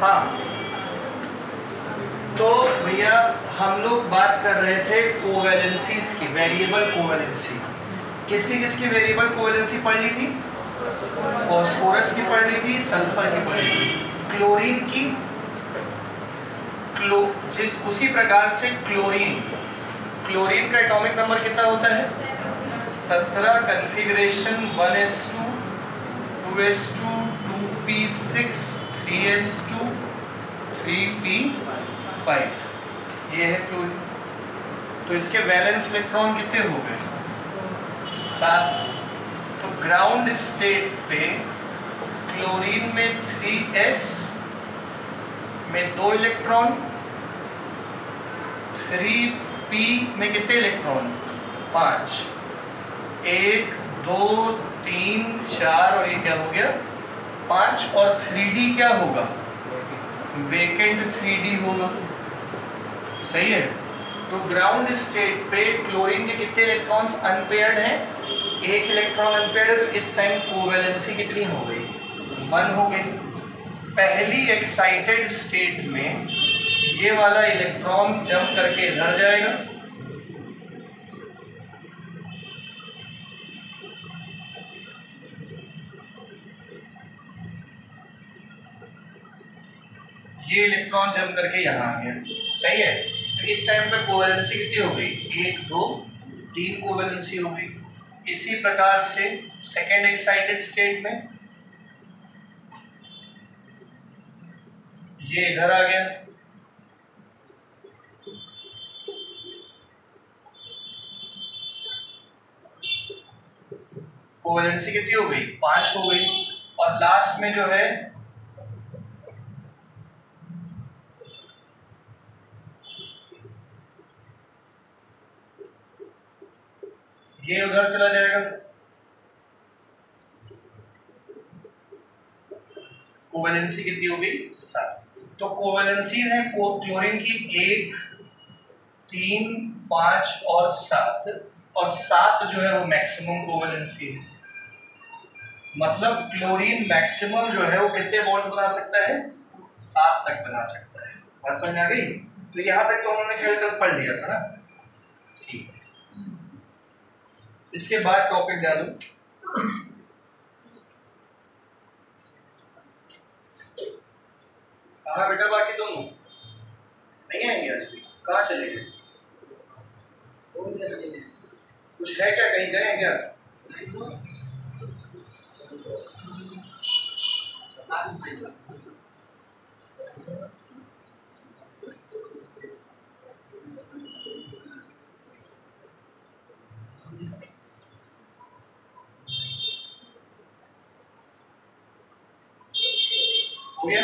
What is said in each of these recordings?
हाँ, तो भैया हम लोग बात कर रहे थे कोवैलेंसीज की, वेरिएबल कोवैलेंसी। किसकी वेरिएबल कोवैलेंसी पढ़ ली थी? फास्फोरस की पढ़ ली थी, सल्फर की पढ़ ली थी, क्लोरीन की उसी प्रकार से क्लोरीन का एटॉमिक नंबर कितना होता है? 17, configuration 1s2 2s2 2p6 3s2 3p5, ये है क्लोरीन। तो इसके वैलेंस इलेक्ट्रॉन कितने हो गए? 7। तो ग्राउंड स्टेट पे क्लोरीन में 3s में 2 इलेक्ट्रॉन, 3p में कितने इलेक्ट्रॉन? 5। 1 2 3 4 और ये क्या हो गया? 5। और 3d क्या होगा? वेकेंट 3d होगा। सही है। तो ग्राउंड स्टेट पे क्लोरीन के कितने इलेक्ट्रॉन्स अनपेयर्ड हैं? 1 इलेक्ट्रॉन अनपेयर्ड है। तो इस टाइम कोवैलेंसी कितनी हो गई? 1 हो गई। पहली एक्साइटेड स्टेट में ये वाला इलेक्ट्रॉन जंप करके इधर जाएगा, ये इलेक्ट्रॉन जंप करके यहाँ आ गया। सही है। तो इस टाइम पे कोवैलेंसी कितनी हो गई? 1 2 3 कोवैलेंसी हो गई। इसी प्रकार से सेकेंड एक्साइटेड स्टेट में ये इधर आ गया, कोवैलेंसी कितनी हो गई? 5 हो गई। और लास्ट में जो है ये उधर चला जाएगा, कोवैलेंसी कितनी हो गई? 7। तो कोवैलेंसीज है क्लोरीन की 1 3 5 और 7, और 7 जो है वो मैक्सिमम कोवैलेंसी है। मतलब क्लोरीन मैक्सिमम जो है वो कितने बॉन्ड बना सकता है? 7 तक बना सकता है। बात समझ आ गई? तो यहां तक तो उन्होंने खेल कर पढ़ लिया था ना। ठीक है, इसके बाद टॉपिक डालू। कहाँ बेटा बाकी दोनों? नहीं आएंगे आज भी? कहाँ चले गए? कुछ है क्या? कहीं गए हैं क्या? हो गया?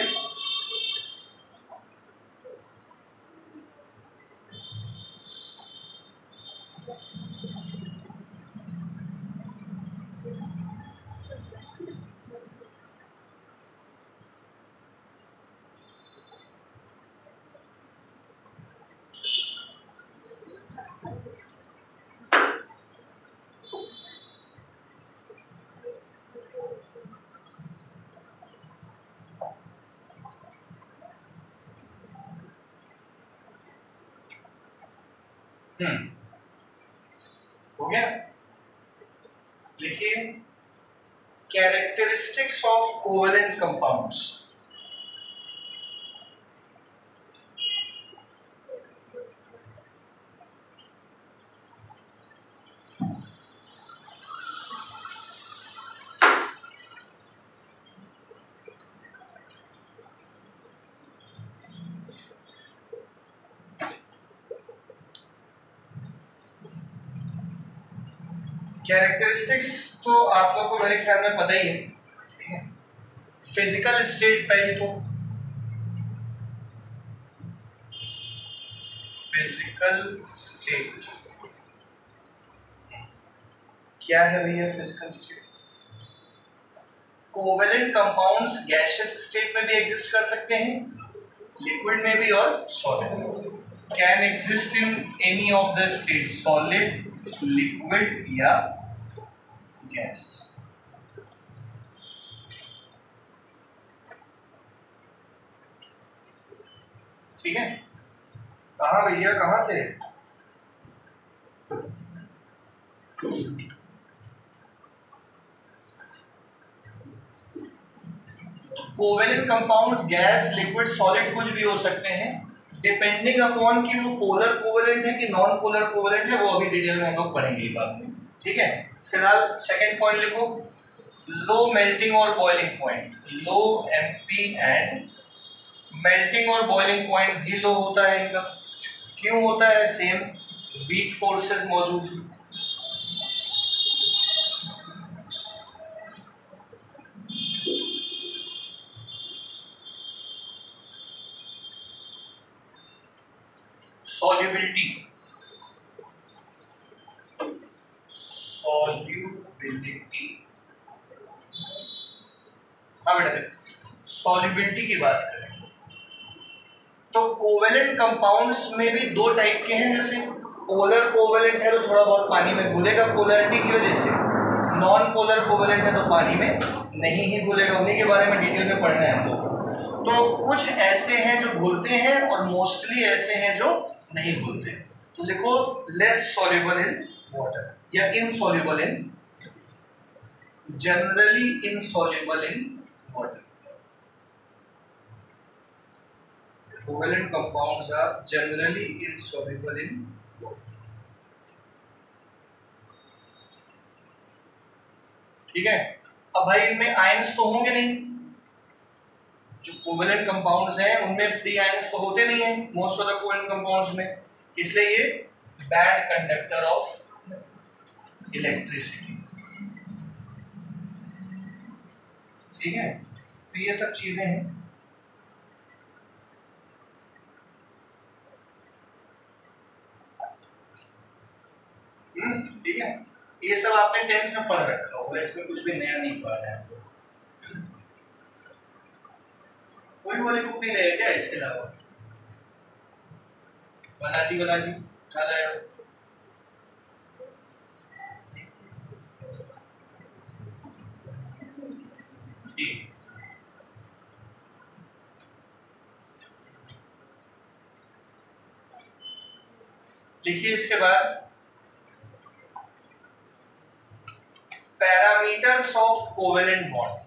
हो गया? लिखिए, characteristics of covalent compounds. Characteristics तो आप लोग को मेरे ख्याल में पता ही है। फिजिकल स्टेट पहले तो, फिजिकल स्टेट क्या है भैया? Physical state covalent compounds gaseous state में भी एग्जिस्ट कर सकते हैं, लिक्विड में भी और सॉलिड में। Can exist in any of the state, solid, liquid या गैस। ठीक है, कहाँ भैया कहाँ थे? Covalent compounds gas, liquid, solid कुछ भी हो सकते हैं, डिपेंडिंग अपॉन कि वो पोलर कोवेलेंट है कि नॉन पोलर कोवेलेंट है, वो अभी डिटेल में हम लोग पढ़ेंगे बाद में। ठीक है, फिलहाल सेकंड पॉइंट लिखो, लो मेल्टिंग और boiling point, low MP and melting और बॉइलिंग पॉइंट भी लो होता है इनका। क्यों होता है? सेम वीक फोर्सेस मौजूद है। सॉल्युबिलिटी, हाँ बेटा सॉल्युबिलिटी की बात करें तो कोवेलेंट कंपाउंड्स में भी दो टाइप के हैं, जैसे पोलर कोवेलेंट है तो थोड़ा बहुत पानी में घुलेगा पोलरिटी की वजह से, नॉन पोलर कोवेलेंट है तो पानी में नहीं ही घुलेगा। उन्हीं के बारे में डिटेल में पढ़ना है हमको। तो कुछ ऐसे हैं जो घुलते हैं और मोस्टली ऐसे हैं जो नहीं घुलते। तो लिखो लेस सॉल्युबल इन वाटर या insoluble in, generally insoluble in water. Covalent compounds are generally insoluble in water. ठीक है, अब भाई इनमें आयंस तो होंगे नहीं, जो कोवेलेंट कंपाउंड्स हैं उनमें फ्री आयंस तो होते नहीं हैं most of the covalent compounds में, इसलिए ये बैड कंडक्टर ऑफ इलेक्ट्रिसिटी। ठीक है, तो ये सब चीजें हैं। ठीक है, ये सब आपने 10th में पढ़ रखा होगा, इसमें कुछ भी नया नहीं पढ़ा है आपको। कोई वाली बुक नहीं ले क्या इसके अलावा? बालाजी उठा लाए हो? ठीक, लिखिए इसके बाद parameters of covalent bond,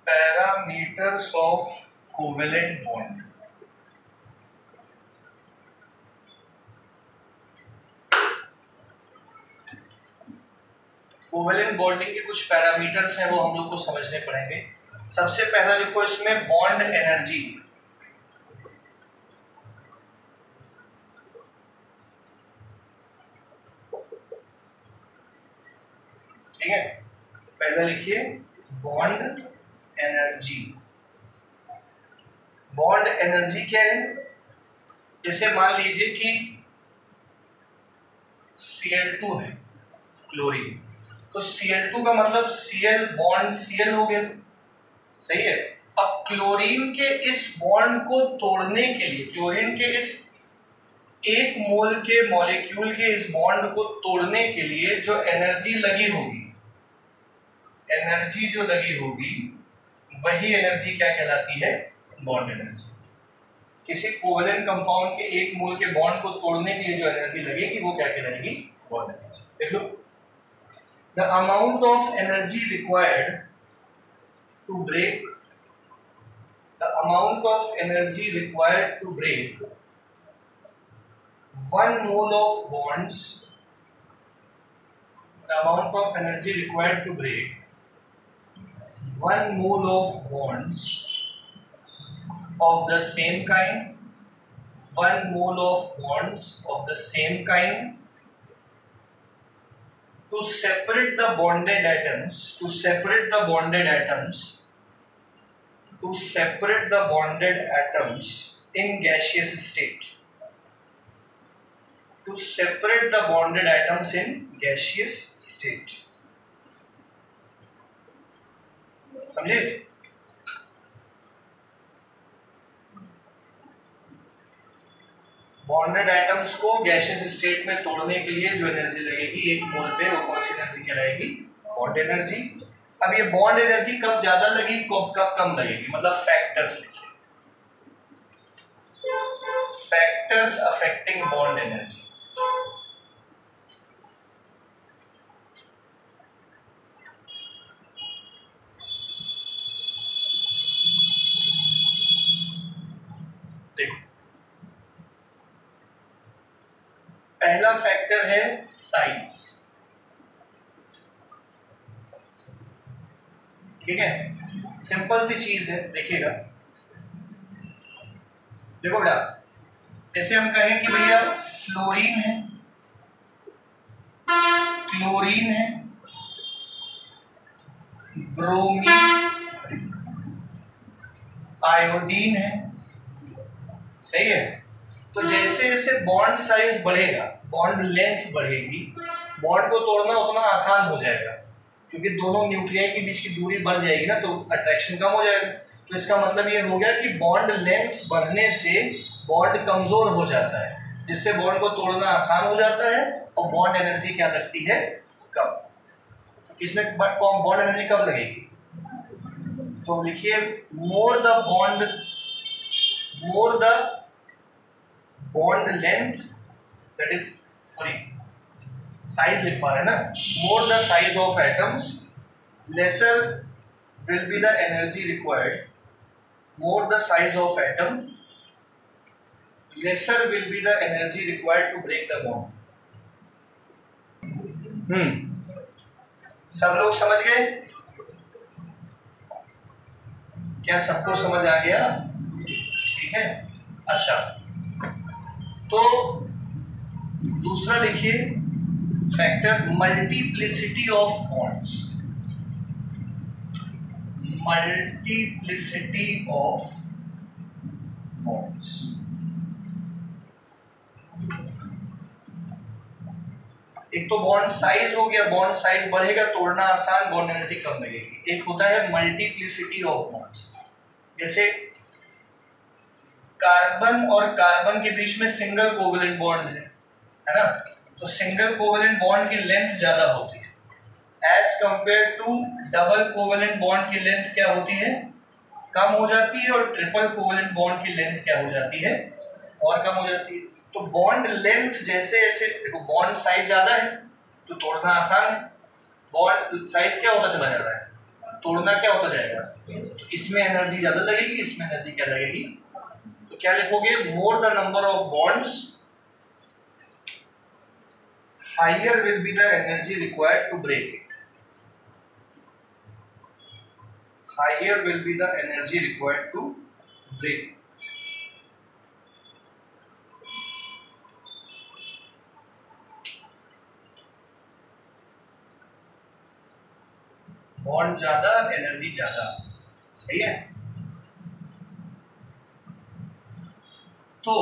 parameters of covalent bond. Covalent bonding के कुछ पैरामीटर्स हैं, वो हम लोग को समझने पड़ेंगे। सबसे पहला लिखो इसमें बॉन्ड एनर्जी। ठीक है, पहला लिखिए बॉन्ड एनर्जी। बॉन्ड एनर्जी क्या है? जैसे मान लीजिए कि Cl2 है क्लोरीन, तो Cl2 का मतलब Cl बॉन्ड Cl हो गया, सही है। अब क्लोरीन के इस बॉन्ड को तोड़ने के लिए, क्लोरीन के इस एक मोल के मॉलिक्यूल के इस बॉन्ड को तोड़ने के लिए जो एनर्जी लगी होगी, एनर्जी जो लगी होगी वही एनर्जी क्या कहलाती है? Bond energy. किसी कोवेलेंट कंपाउंड के एक मोल के बॉन्ड को तोड़ने के लिए जो एनर्जी लगेगी वो क्या कहलाएगी? Bond energy. देख लो, the amount of energy required to break, the amount of energy required to break 1 mole of bonds, the amount of energy required to break 1 mole of bonds of the same kind, 1 mole of bonds of the same kind to separate the bonded atoms, to separate the bonded atoms, to separate the bonded atoms in gaseous state, to separate the bonded atoms in gaseous state। समझे? Bonded atoms को gaseous state में तोड़ने के लिए जो energy लगेगी एक मोल पे, वो कौन सी एनर्जी कहलाएगी? Bond energy. अब ये बॉन्ड एनर्जी कब ज्यादा लगेगी, कब कम लगेगी, मतलब फैक्टर्स लिखिए। Factors affecting bond energy. देखो, पहला फैक्टर है साइज, ठीक है, सिंपल सी चीज है, देखिएगा। देखो बेटा, जैसे हम कहें कि भैया फ्लोरीन है, क्लोरीन है, ब्रोमीन, आयोडीन है, सही है। तो जैसे जैसे बॉन्ड साइज बढ़ेगा, बॉन्ड लेंथ बढ़ेगी, बॉन्ड को तोड़ना उतना आसान हो जाएगा, क्योंकि दोनों न्यूक्लियाई के बीच की दूरी बढ़ जाएगी ना, तो अट्रैक्शन कम हो जाएगा। तो इसका मतलब ये हो गया कि बॉन्ड लेंथ बढ़ने से बॉन्ड कमजोर हो जाता है, जिससे बॉन्ड को तोड़ना आसान हो जाता है और बॉन्ड एनर्जी क्या लगती है, कम। किसमें बॉन्ड एनर्जी कब लगेगी? तो लिखिए more the bond length, that is sorry size लिख पा रहे हैं ना, more the size of atoms lesser will be the energy required, more the size of atom lesser will be the energy required to break the bond. सब लोग समझ गए? क्या सबको समझ आ गया? ठीक है, अच्छा। तो दूसरा लिखिए factor multiplicity of bonds, multiplicity of bonds. एक तो बॉन्ड साइज हो गया, बॉन्ड साइज बढ़ेगा, तोड़ना आसान, बॉन्ड एनर्जी कम लगेगी। एक होता है मल्टीप्लिसिटी ऑफ बॉन्ड्स, जैसे कार्बन और कार्बन के बीच में सिंगल कोवेलेंट बॉन्ड है ना, तो सिंगल कोवेलेंट बॉन्ड की लेंथ ज्यादा होती है as compare to double covalent bond की लेंथ क्या होती है, कम हो जाती है, और ट्रिपल कोवेलेंट बॉन्ड की लेंथ क्या हो जाती है, और कम हो जाती है। तो बॉन्ड लेंथ जैसे जैसे, देखो बॉन्ड साइज ज्यादा है तो तोड़ना आसान है, बॉन्ड साइज क्या होता चला जा रहा है, तोड़ना क्या होता जाएगा, तो इसमें एनर्जी ज्यादा लगेगी, इसमें एनर्जी क्या लगेगी। तो क्या लिखोगे, more the number of bonds higher will be the energy required to break it, higher will be the energy required to break. Bond ज्यादा, एनर्जी ज्यादा, सही है। तो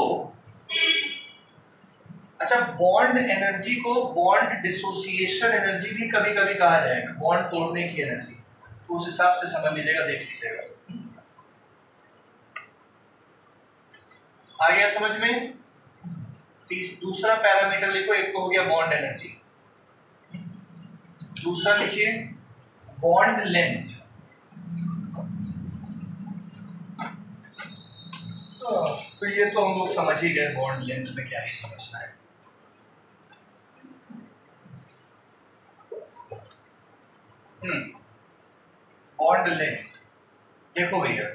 अच्छा, बॉन्ड एनर्जी को बॉन्ड डिसोसिएशन एनर्जी भी कभी कभी कहा जाएगा, बॉन्ड तोड़ने की एनर्जी, तो उस हिसाब से समझ लीजिएगा, देख लीजिएगा। आ गया समझ में? दूसरा पैरामीटर लिखो, एक तो हो गया बॉन्ड एनर्जी, दूसरा लिखिए बॉन्ड लेंथ। तो ये तो हम लोग समझ ही गए, बॉन्ड लेंथ में क्या ही समझना है। बॉन्ड लेंथ देखो भैया,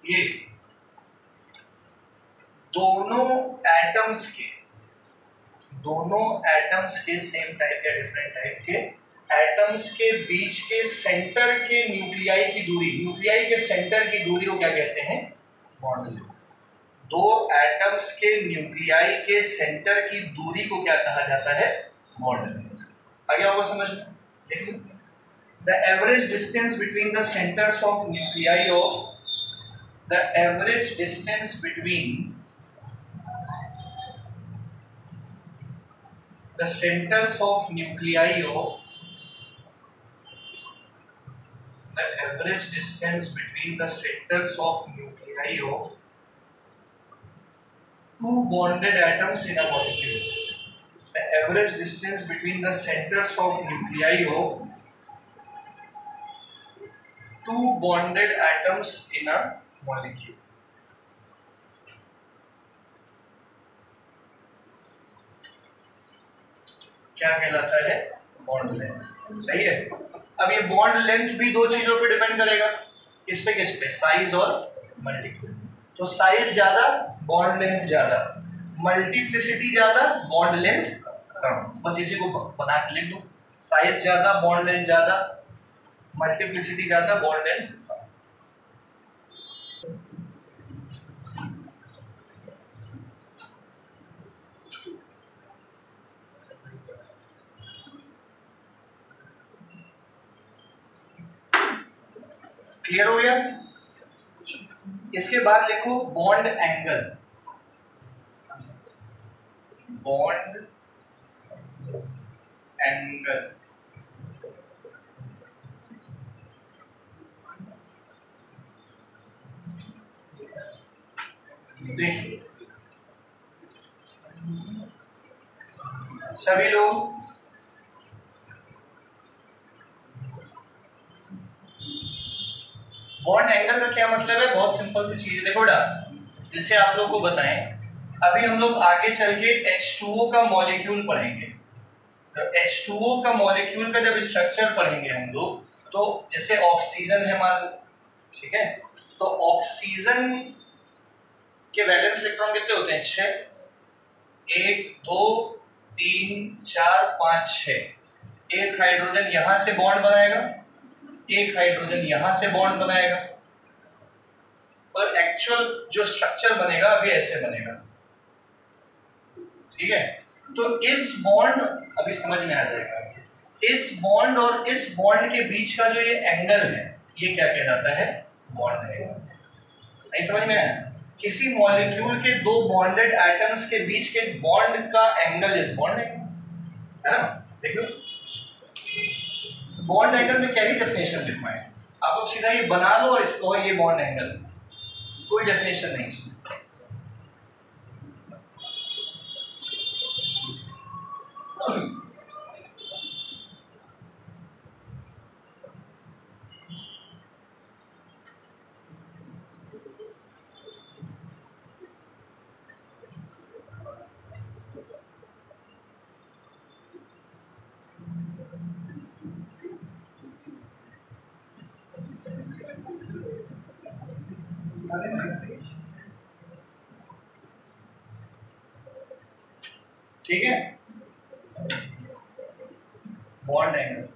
ये दोनों एटम्स के सेम टाइप या डिफरेंट टाइप के एटम्स के बीच के सेंटर के न्यूक्लियाई की दूरी, न्यूक्लियाई के सेंटर की दूरी को क्या कहते हैं, बॉन्ड लेंथ। दो एटम्स के न्यूक्लियाई के सेंटर की दूरी को क्या कहा जाता है, बॉन्ड लेंथ। आगे आपको समझ में? देखिए, the average distance between the centres of nuclei of, the average distance between the centers of nuclei of, the average distance between the centers of nuclei of two bonded atoms in a molecule, the average distance between the centers of nuclei of two bonded atoms in a molecule। क्या कहलाता है? Bond length. सही है। अब ये bond length भी दो चीजों पे डिपेंड करेगा, किस पे? साइज और मल्टीप्लिसिटी। तो साइज ज्यादा, बॉन्ड लेंथ ज्यादा, मल्टीप्लिसिटी ज्यादा, बॉन्ड लेंथ कम। बस इसी को बना के लिख दो, साइज ज्यादा, बॉन्ड लेंथ ज्यादा, मल्टीप्लिसिटी ज्यादा, बॉन्ड लेंथ कम। क्लियर हो गया? इसके बाद लिखो बॉन्ड एंगल। बॉन्ड एंगल देखिए सभी लोग बॉन्ड एंगल का क्या मतलब है? बहुत सिंपल सी चीज है। देखो बेटा, जैसे आप लोग को बताएं, अभी हम लोग आगे चल के H2O का मॉलिक्यूल पढ़ेंगे। तो H2O का मॉलिक्यूल का जब स्ट्रक्चर पढ़ेंगे हम लोग, तो जैसे ऑक्सीजन है मान लो, ठीक है, तो ऑक्सीजन के वैलेंस इलेक्ट्रॉन कितने होते हैं? 6। 1 2 3 4 5 6। एक हाइड्रोजन यहां से बॉन्ड बनाएगा, एक हाइड्रोजन यहां से बॉन्ड बनाएगा, और एक्चुअल जो स्ट्रक्चर बनेगा अभी ऐसे बनेगा। ठीक है, तो इस बॉन्ड, अभी समझ में आ जाएगा, इस बॉन्ड और इस बॉन्ड के बीच का जो ये एंगल है, ये क्या कहलाता है? Bond angle. नहीं समझ में आया? किसी मॉलिक्यूल के दो बॉन्डेड एटम्स के बीच के बॉन्ड का एंगल इस बॉन्ड है ना? देखो बॉन्ड एंगल में क्या ही डेफिनेशन लिखवाएं, आप लोग सीधा ये बना लो और इसको ये बॉन्ड एंगल, कोई डेफिनेशन नहीं इसमें। ठीक है, बॉन्ड एंगल।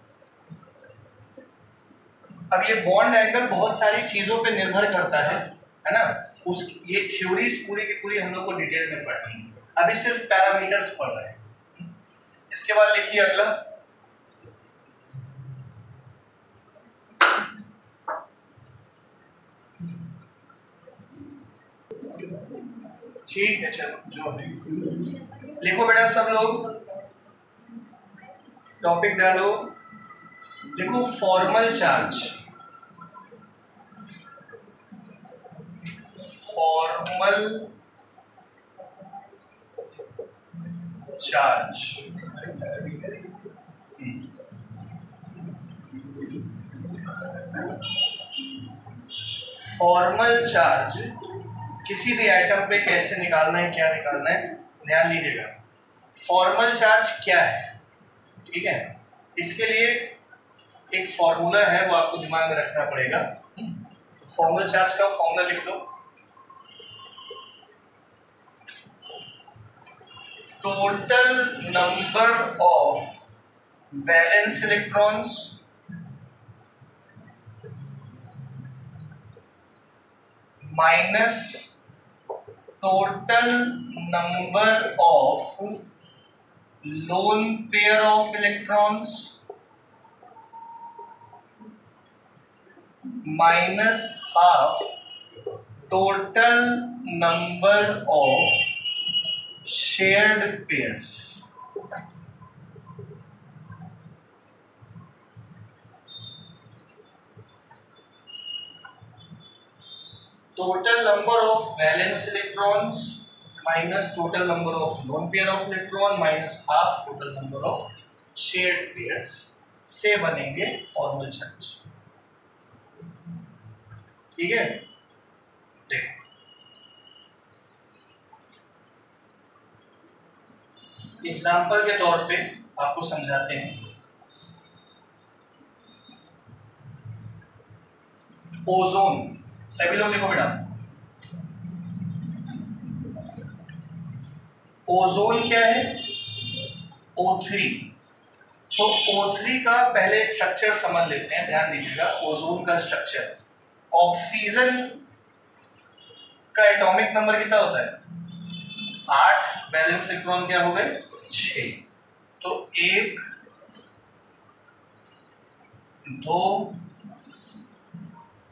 अब ये बॉन्ड एंगल बहुत सारी चीजों पे निर्भर करता है ना? उस ये थ्योरीज पूरी की पूरी हम लोग को डिटेल में पढ़नी है, अभी सिर्फ पैरामीटर्स पढ़ रहे हैं। इसके बाद लिखिए अगला, ठीक है, चलो जो है लिखो बेटा, सब लोग टॉपिक डालो, लिखो formal charge. Formal charge formal charge किसी भी एटम पे कैसे निकालना है, क्या निकालना है, ध्यान लीजिएगा। फॉर्मल चार्ज क्या है? ठीक है, इसके लिए एक फॉर्मूला है, वो आपको दिमाग में रखना पड़ेगा। फॉर्मल चार्ज का फॉर्मूला लिख लो, total number of valence electrons minus total number of lone pair of electrons minus half total number of shared pairs. Total number of valence electrons minus total number of lone pair of electron minus half total number of shared pairs से बनेंगे formal charge. ठीक है, देखो example के तौर पे आपको समझाते हैं। ओजोन, सभी लोग लिखो बेटा। ओजोन क्या है? O3। तो O3 का पहले स्ट्रक्चर समझ लेते हैं, ध्यान दीजिएगा। ओजोन का स्ट्रक्चर, ऑक्सीजन का एटॉमिक नंबर कितना होता है? 8, बैलेंस इलेक्ट्रॉन क्या हो गए? 6। तो 1 2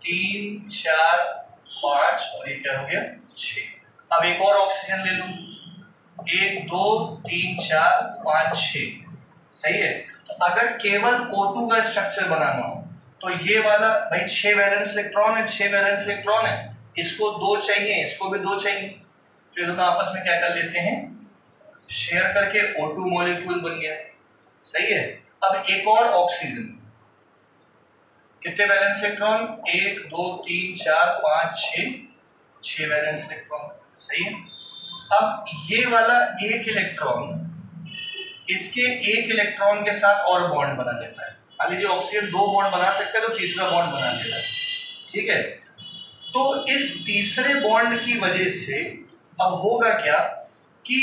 3 4 5 और ये क्या हो गया? 6। अब एक और ऑक्सीजन ले लूं, 1 2 3 4 5 6, सही है। तो अगर केवल O2 का स्ट्रक्चर बनाना हो तो ये वाला भाई 6 वैलेंस इलेक्ट्रॉन है, 6 वैलेंस इलेक्ट्रॉन है, इसको 2 चाहिए, इसको भी 2 चाहिए, तो ये दोनों आपस में क्या कर लेते हैं? शेयर करके O2 मॉलिक्यूल बन गया, सही है। अब एक और ऑक्सीजन, कितने वैलेंस इलेक्ट्रॉन? 1 2 3 4 5 6 वैलेंस इलेक्ट्रॉन, सही है। अब ये वाला एक इलेक्ट्रॉन इसके एक इलेक्ट्रॉन के साथ और बॉन्ड बना लेता है। मान लीजिए ऑक्सीजन 2 बॉन्ड बना सकता है तो तीसरा बॉन्ड बना लेता है, ठीक है। तो इस तीसरे बॉन्ड की वजह से अब होगा क्या कि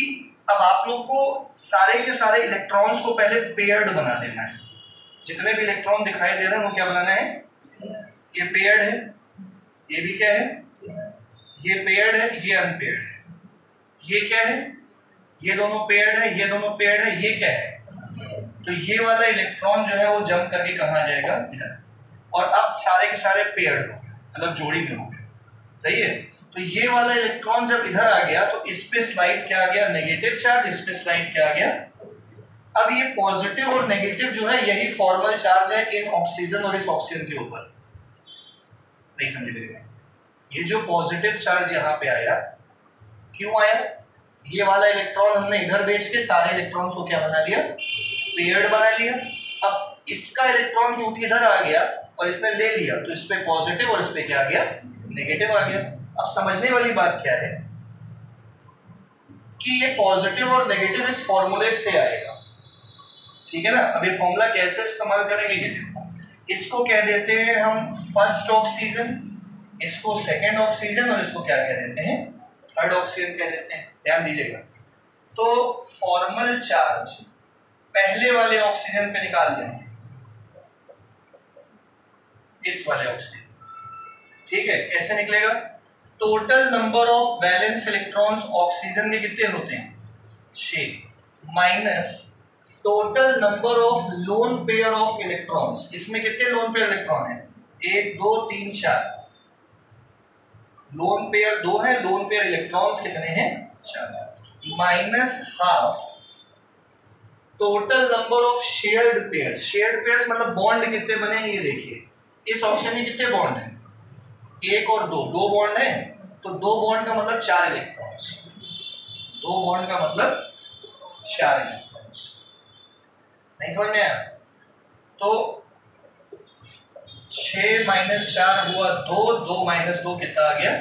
अब आप लोग को सारे के सारे इलेक्ट्रॉन्स को पहले पेयर्ड बना देना है। जितने भी इलेक्ट्रॉन दिखाई दे रहे हैं वो क्या बनाना है? ये पेयर्ड है, ये भी क्या है? ये पेयर्ड है, ये अनपेयर्ड है। ये क्या है? ये दोनों पेयर्ड है, ये दोनों पेयर्ड है, ये क्या है? तो ये वाला इलेक्ट्रॉन जो है वो जंप करके कहाँ जाएगा? इधर। और अब सारे के सारे पेयर्ड हो गए, मतलब जोड़ी में हो गए, सही है। तो ये वाला इलेक्ट्रॉन जब इधर आ गया तो इस पे स्लाइड क्या आ गया? Negative charge. इस पे स्लाइड क्या आ गया? अब ये पॉजिटिव और नेगेटिव जो है यही फॉर्मल चार्ज है इन ऑक्सीजन और इस ऑक्सीजन के ऊपर। नहीं समझ रहे? ये जो पॉजिटिव चार्ज यहाँ पे आया, क्यों आया? ये वाला इलेक्ट्रॉन हमने इधर भेज के सारे इलेक्ट्रॉन्स को क्या बना लिया? पेयर्ड बना लिया। अब इसका इलेक्ट्रॉन क्योंकि इधर आ गया और इसने ले लिया तो इस पे पॉजिटिव और इस पे क्या आ गया? नेगेटिव आ गया। अब समझने वाली बात क्या है कि ये पॉजिटिव और नेगेटिव इस फॉर्मूले से आएगा, ठीक है ना। अब ये फॉर्मूला कैसे इस्तेमाल करेंगे ये देखो। इसको कह देते हैं हम फर्स्ट ऑक्सीजन, इसको सेकंड ऑक्सीजन और इसको क्या कह देते हैं? थर्ड ऑक्सीजन कह देते हैं। ध्यान दीजिएगा। तो फॉर्मल चार्ज पहले वाले ऑक्सीजन पे निकाल लेंगे, इस वाले ऑक्सीजन, ठीक है। कैसे निकलेगा? Total number of valence electrons oxygen में कितने होते हैं? 6 minus total number of lone pair of electrons, इसमें कितने लोन पेयर इलेक्ट्रॉन है? 1 2 3 4। लोन पेयर 2 है, लोन पेयर इलेक्ट्रॉन्स कितने हैं? 4 minus half total number of shared pair. Shared pairs मतलब बॉन्ड कितने बने हैं ये देखिए। इस ऑप्शन में कितने बॉन्ड हैं? 1 और 2, 2 बॉन्ड है, तो 2 बॉन्ड का मतलब 4 इलेक्ट्रॉन्स। 2 बॉन्ड का मतलब 4 इलेक्ट्रॉन्स। नहीं समझ में आया? तो 6 माइनस 4 हुआ 2, 2 माइनस 2 कितना आ गया?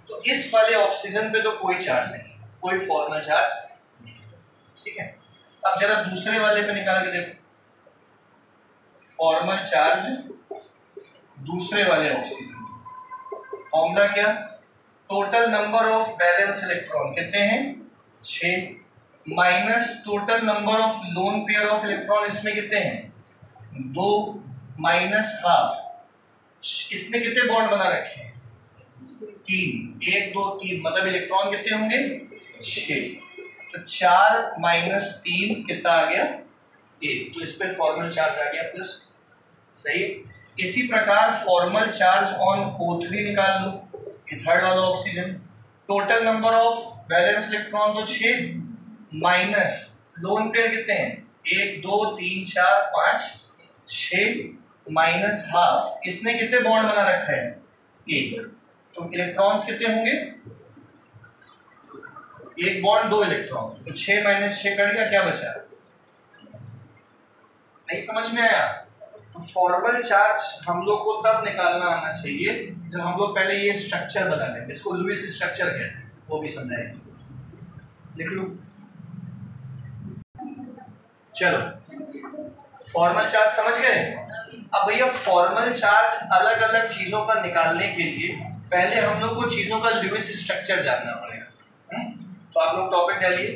तो इस वाले ऑक्सीजन पे तो कोई चार्ज नहीं, कोई फॉर्मल चार्ज नहीं, ठीक है। अब जरा दूसरे वाले पे निकाल के देखो, फॉर्मल चार्ज दूसरे वाले ऑक्सीजन। फॉर्मूला क्या? Total number of valence electron कितने हैं? 6 minus total number of lone pair of electron, इसमें कितने हैं? 2 माइनस हाफ, इसने कितने बॉन्ड बना रखे हैं? 3, 1 2 3, मतलब इलेक्ट्रॉन कितने होंगे? 6। तो 4 माइनस 3 कितना आ गया? 1। तो इस पे फॉर्मल चार्ज आ गया प्लस, सही। इसी प्रकार फॉर्मल चार्ज ऑन O3 निकाल लो, ये थर्ड वाला oxygen. Total number of valence electron तो 6 माइनस लोन पेयर कितने हैं? 1 2 3 4 5 6 माइनस हाफ, इसने कितने बॉन्ड बना रखा है? 1। तो इलेक्ट्रॉन्स कितने होंगे? 1 बॉन्ड 2 इलेक्ट्रॉन, तो 6 माइनस 6 कट गया, क्या बचा? नहीं समझ में आया? तो फॉर्मल चार्ज हम लोग को तब निकालना आना चाहिए जब हम लोग पहले ये स्ट्रक्चर बना लेंगे। इसको लुईस स्ट्रक्चर कहते हैं, वो भी समझाएंगे। लिख लो। चलो फॉर्मल चार्ज समझ गए। अब भैया फॉर्मल चार्ज अलग अलग चीजों का निकालने के लिए पहले हम लोग को चीजों का लुईस स्ट्रक्चर जानना पड़ेगा। तो आप लोग टॉपिक डालिए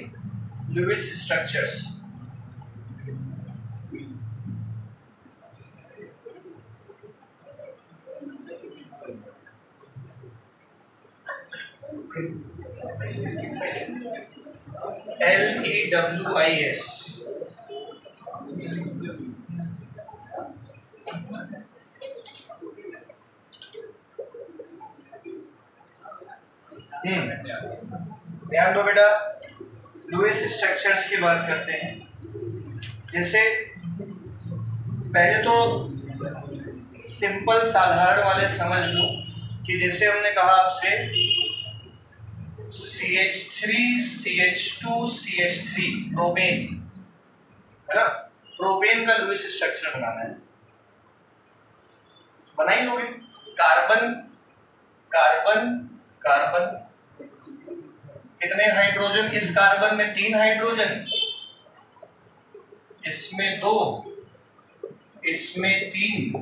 लुईस स्ट्रक्चर्स। LEWIS ध्यान दो बेटा, लुईस स्ट्रक्चर्स की बात करते हैं। जैसे पहले तो सिंपल साधारण वाले समझ लो कि जैसे हमने कहा आपसे CH3 CH2 CH3 प्रोपेन है ना, प्रोपेन का लुईस स्ट्रक्चर बनाना है, बना ही लोगे। कार्बन कार्बन कार्बन, कितने हाइड्रोजन इस कार्बन में? 3 हाइड्रोजन, इसमें 2, इसमें 3।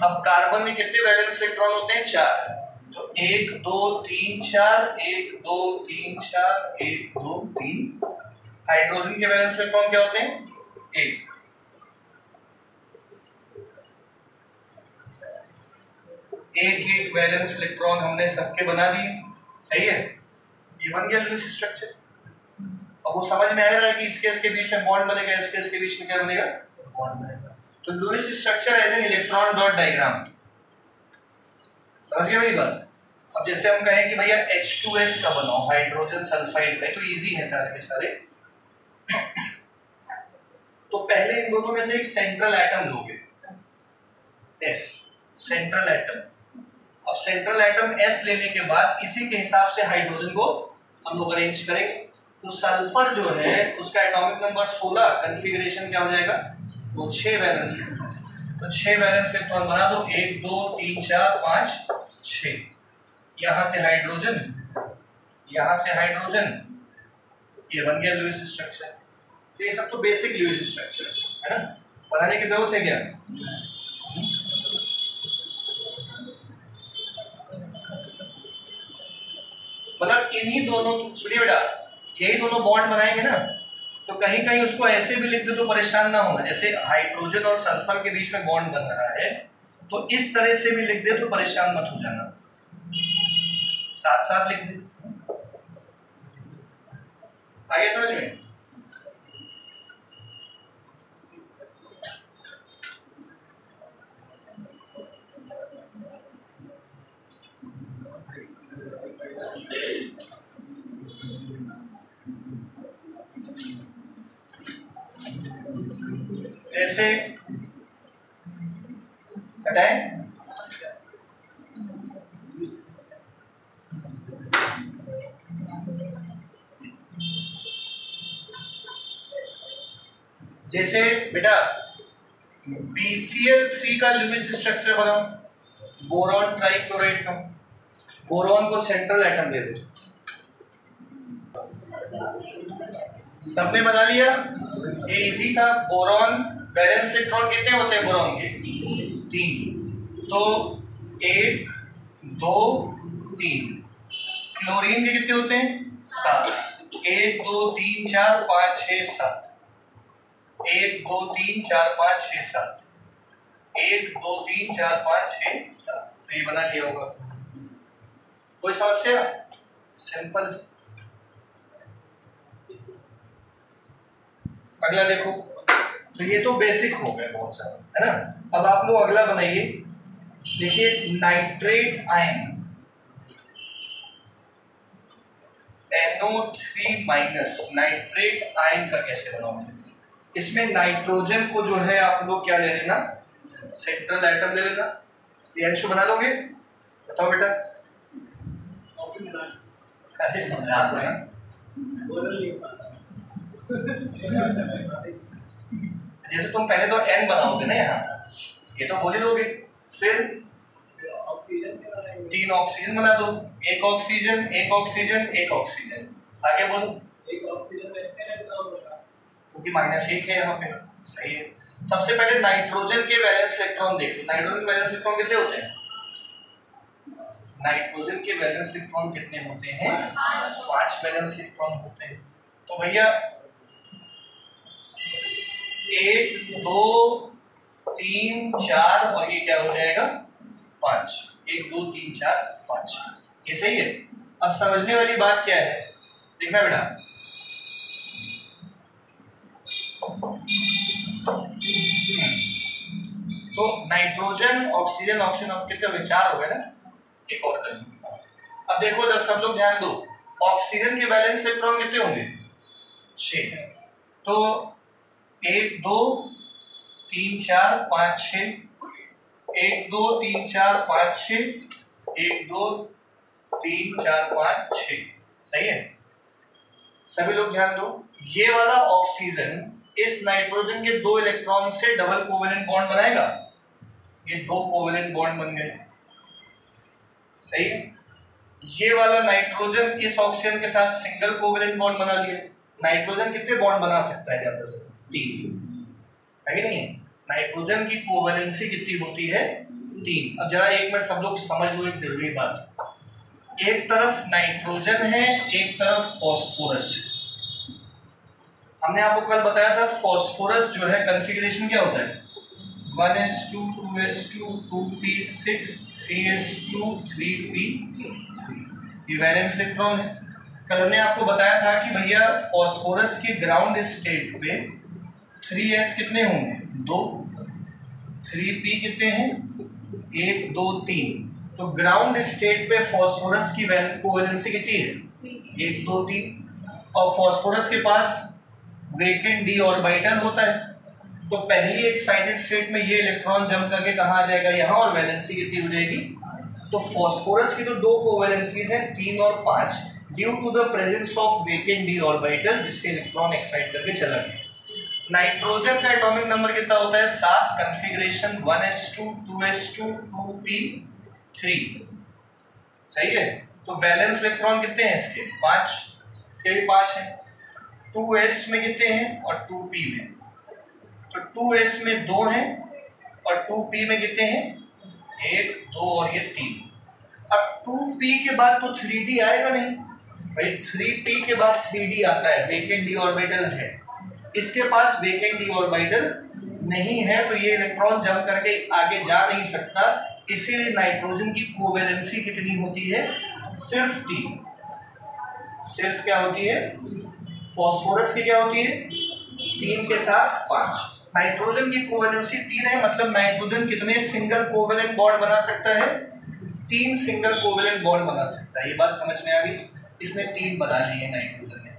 अब कार्बन में कितने वैलेंस इलेक्ट्रॉन होते हैं? 4। तो 1 2 3 4, 1 2 3 4, 1 2 3। हाइड्रोजन के वैलेंस इलेक्ट्रॉन क्या होते हैं? 1। एक वैलेंस इलेक्ट्रॉन हमने सबके बना दिए, सही है। ये बन गया लुईस स्ट्रक्चर। अब वो समझ में आएगा कि इसके बीच में बॉन्ड बनेगा, इसके बीच में क्या बनेगा? बॉन्ड बनेगा। तो Lewis structure as an electron dot diagram, समझ गए मेरी बात। अब जैसे हम कहें कि भैया H2S का बनाओ हाइड्रोजन सल्फाइड है, तो इजी है सारे के सारे। तो पहले इन दोनों में से एक सेंट्रल एटम लोगे, S सेंट्रल एटम। अब सेंट्रल एटम S लेने के बाद इसी के हिसाब से हाइड्रोजन को हम लोग अरेंज करेंगे। तो सल्फर जो है उसका एटॉमिक नंबर 16, कॉन्फ़िगरेशन क्या हो जाएगा? वो 6 वैलेंस। तो 6 वैलेंस इलेक्ट्रॉन बना दो, 1 2 3 4 5 6। यहाँ से हाइड्रोजन, यहाँ से हाइड्रोजन, ये बन गया लुईस स्ट्रक्चर। तो ये सब तो बेसिक लुईस स्ट्रक्चर्स है ना, बनाने की जरूरत है क्या? मतलब इन्हीं दोनों, सुनिए बेटा, यही दोनों बॉन्ड बनाएंगे ना, तो कहीं कहीं उसको ऐसे भी लिख दे तो परेशान ना होना। जैसे हाइड्रोजन और सल्फर के बीच में बॉन्ड बन रहा है, तो इस तरह से भी लिख दे तो परेशान मत हो जाना, साथ साथ लिख दे। आगे समझ में? ऐसे हटाएं। जैसे बेटा BCl3 का लुईस स्ट्रक्चर बनाओ, बोरॉन ट्राइक्लोराइड का। बोरॉन को सेंट्रल एटम दे दो, सबने बना लिया, ये इजी था। बोरॉन वैलेंस इलेक्ट्रॉन कितने होते हैं बोरॉन के? 3। तो 1 2 3। क्लोरीन के कितने होते हैं? 7। 1 2 3 4 5 6 7। 1 2 3 4 5 6 7। 1 2 3 4 5 6 7। तो ये बना लिया होगा। कोई समस्या? सिंपल। अगला देखो, तो ये तो बेसिक हो गया बहुत सारा, है ना। अब आप लोग अगला बनाइए, देखिए nitrate ion NO3- nitrate ion का कैसे बनाओगे? इसमें नाइट्रोजन को जो है आप लोग क्या ले लेना? सेंट्रल एटम ले लेना। अंशु बना लोगे? बताओ बेटा। अरे समझा दो ना, जैसे तुम पहले तो N बनाओगे ना, यहाँ ये तो बोल ही दोगे, फिर 3 ऑक्सीजन बना दो, 1 ऑक्सीजन 1 ऑक्सीजन 1 ऑक्सीजन। आगे बोलो। 1 ऑक्सीजन तो क्योंकि -1 है यहाँ पे। सही है। सबसे पहले नाइट्रोजन के वैलेंस इलेक्ट्रॉन देख लो। नाइट्रोजन के वैलेंस इलेक्ट्रॉन कितने होते हैं? नाइट्रोजन के वैलेंस इलेक्ट्रॉन कितने होते हैं? 5 वैलेंस इलेक्ट्रॉन होते हैं। तो भैया 1 2 3 4 और ये क्या हो जाएगा? 5। 1 2 3 4 5। ये सही है। अब समझने वाली बात क्या है, देखना बेटा। तो नाइट्रोजन ऑक्सीजन ऑक्सीजन आपके तो विचार हो गए ना। एक और कर। अब देखो इधर सब लोग ध्यान दो। ऑक्सीजन के वैलेंस इलेक्ट्रॉन कितने होंगे? 6। तो 1 2 3 4 5 6। 1 2 3 4 5 6। 1 2 3 4 5 6। सही है। सभी लोग ध्यान दो। ये वाला ऑक्सीजन इस नाइट्रोजन के 2 इलेक्ट्रॉन से डबल कोवेलेंट बॉन्ड बनाएगा। ये 2 कोवेलेंट बॉन्ड बन गए। सही है। ये वाला नाइट्रोजन इस ऑक्सीजन के साथ सिंगल कोवेलेंट बॉन्ड बना लिया। नाइट्रोजन कितने बॉन्ड बना सकता है? ज्यादा से 3 है कि नहीं? नाइट्रोजन की कोवेलेंसी कितनी होती है? 3। अब जरा एक मिनट सब लोग समझ लो एक जरूरी बात। एक तरफ नाइट्रोजन है, एक तरफ फॉस्फोरस है। हमने आपको कल बताया था फॉस्फोरस जो है कॉन्फ़िगरेशन क्या होता है? 1s2 2s2 2p6 3s2 3p। ये वैलेंस इलेक्ट्रॉन है। कल हमने आपको बताया था कि भैया फॉस्फोरस के ग्राउंड स्टेट पे 3s कितने होंगे? 2। 3p कितने हैं? 1 2 3। तो ग्राउंड स्टेट पे फॉस्फोरस की कोवेलेंसी कितनी है? 1 2 3। और फॉस्फोरस के पास वेकेंट d ऑर्बिटल होता है। तो पहली एक्साइटेड स्टेट में ये इलेक्ट्रॉन जंप करके कहाँ आ जाएगा? यहाँ। और वैलेंसी कितनी हो जाएगी? तो फॉस्फोरस की तो 2 कोवेलेंसीज हैं 3 और 5 due to the presence of vacant d orbital, जिससे इलेक्ट्रॉन एक्साइट करके चला गया। नाइट्रोजन का एटॉमिक नंबर कितना होता है? 7। Configuration 1s2 2s2 2p3। सही है। तो वैलेंस इलेक्ट्रॉन कितने हैं इसके? 5। इसके भी 5 हैं। 2s में कितने हैं और 2p में? तो 2s में 2 हैं और 2p में कितने हैं? 1 2 और ये 3। अब 2p के बाद तो 3d आएगा नहीं भाई। 3p के बाद 3d आता है, वेकेंट d ऑर्बिटल है। इसके पास वेकेंट d ऑर्बिटल नहीं है, तो ये इलेक्ट्रॉन जंप करके आगे जा नहीं सकता। इसीलिए नाइट्रोजन की कोवेलेंसी कितनी होती है? सिर्फ 3। सिर्फ क्या होती है? फॉस्फोरस की क्या होती है? 3 के साथ 5। नाइट्रोजन की कोवेलेंसी 3 है, मतलब नाइट्रोजन कितने सिंगल कोवेलेंट बॉन्ड बना सकता है? 3 सिंगल कोवेलेंट बॉन्ड बना सकता है। ये बात समझ में आ गई? इसने 3 बना लिए हैं नाइट्रोजन ने।